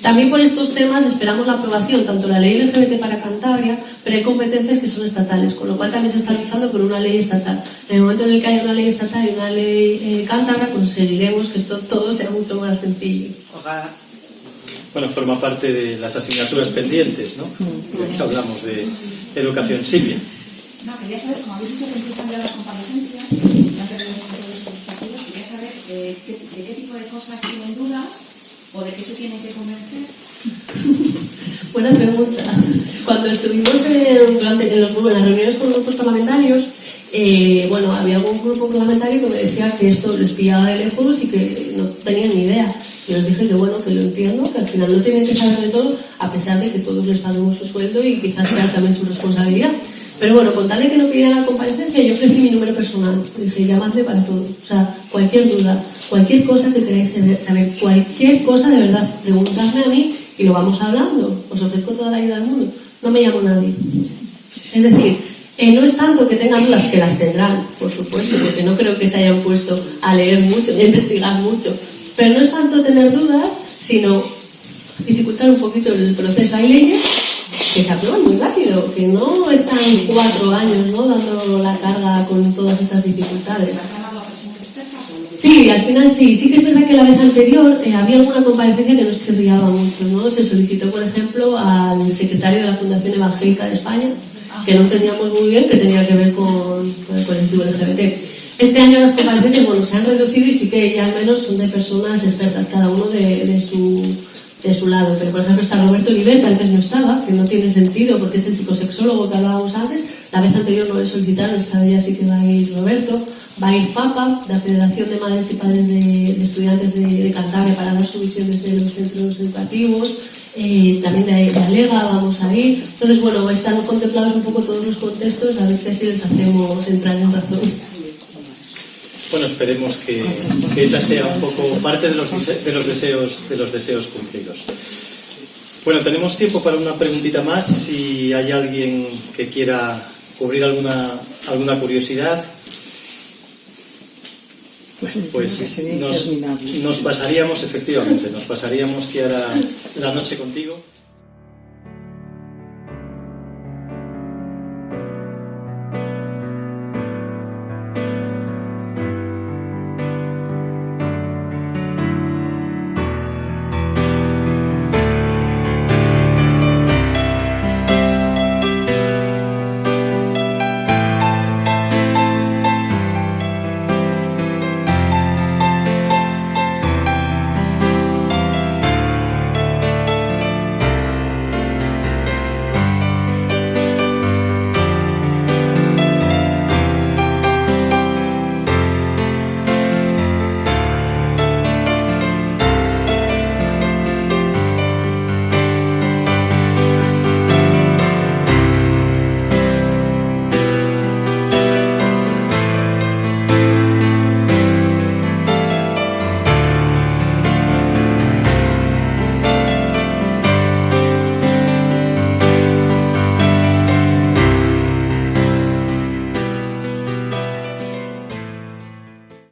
También por estos temas esperamos la aprobación, tanto la ley LGBT para Cantabria, pero hay competencias que son estatales, con lo cual también se está luchando por una ley estatal. En el momento en el que haya una ley estatal y una ley cántabra, conseguiremos que esto todo sea mucho más sencillo. Ojalá. Bueno, forma parte de las asignaturas pendientes, ¿no? Que hablamos de educación. Silvia. No, quería saber, como habéis dicho que empiezan ya las comparecencias, antes de los centros educativos, quería saber de qué tipo de cosas tienen dudas o de qué se tienen que convencer. Buena pregunta. Cuando estuvimos en las reuniones con grupos parlamentarios, bueno, había algún grupo parlamentario que me decía que esto les pillaba de lejos y que no tenían ni idea. Y les dije que bueno, que lo entiendo, que al final no tienen que saber de todo, a pesar de que todos les paguemos su sueldo y quizás sea también su responsabilidad. Pero bueno, con tal de que no pidieran la comparecencia, yo ofrecí mi número personal. Dije, llamadme para todo. O sea, cualquier duda, cualquier cosa que queráis saber, cualquier cosa de verdad, preguntadme a mí y lo vamos hablando. Os ofrezco toda la ayuda del mundo. No me llamo nadie. Es decir, no es tanto que tengan dudas, que las tendrán, por supuesto, porque no creo que se hayan puesto a leer mucho y a investigar mucho. Pero no es tanto tener dudas, sino dificultar un poquito el proceso. Hay leyes que se aprueban muy rápido, que no están 4 años, ¿no?, dando la carga con todas estas dificultades. Sí, al final sí que es verdad que la vez anterior había alguna comparecencia que nos chirriaba mucho, ¿no? Se solicitó, por ejemplo, al secretario de la Fundación Evangélica de España, que no entendíamos muy bien, que tenía que ver con el colectivo LGBT. Este año las comparecencias, bueno, se han reducido y sí que ya al menos son de personas expertas, cada uno de su lado. Pero por ejemplo está Roberto Oliver, que antes no estaba, que no tiene sentido porque es el psicosexólogo que hablábamos antes. La vez anterior no le solicitaron, esta vez ya sí que va a ir Roberto. Va a ir FAPA, la Federación de Madres y Padres de Estudiantes de Cantabria, para dar su visión desde los centros educativos. También de Alega vamos a ir. Entonces, bueno, están contemplados un poco todos los contextos, a ver si así les hacemos entrar en razón. Bueno, esperemos que esa sea un poco parte de los deseos cumplidos. Bueno, tenemos tiempo para una preguntita más. Si hay alguien que quiera cubrir alguna curiosidad, pues nos pasaríamos, efectivamente, Kiara, la noche contigo.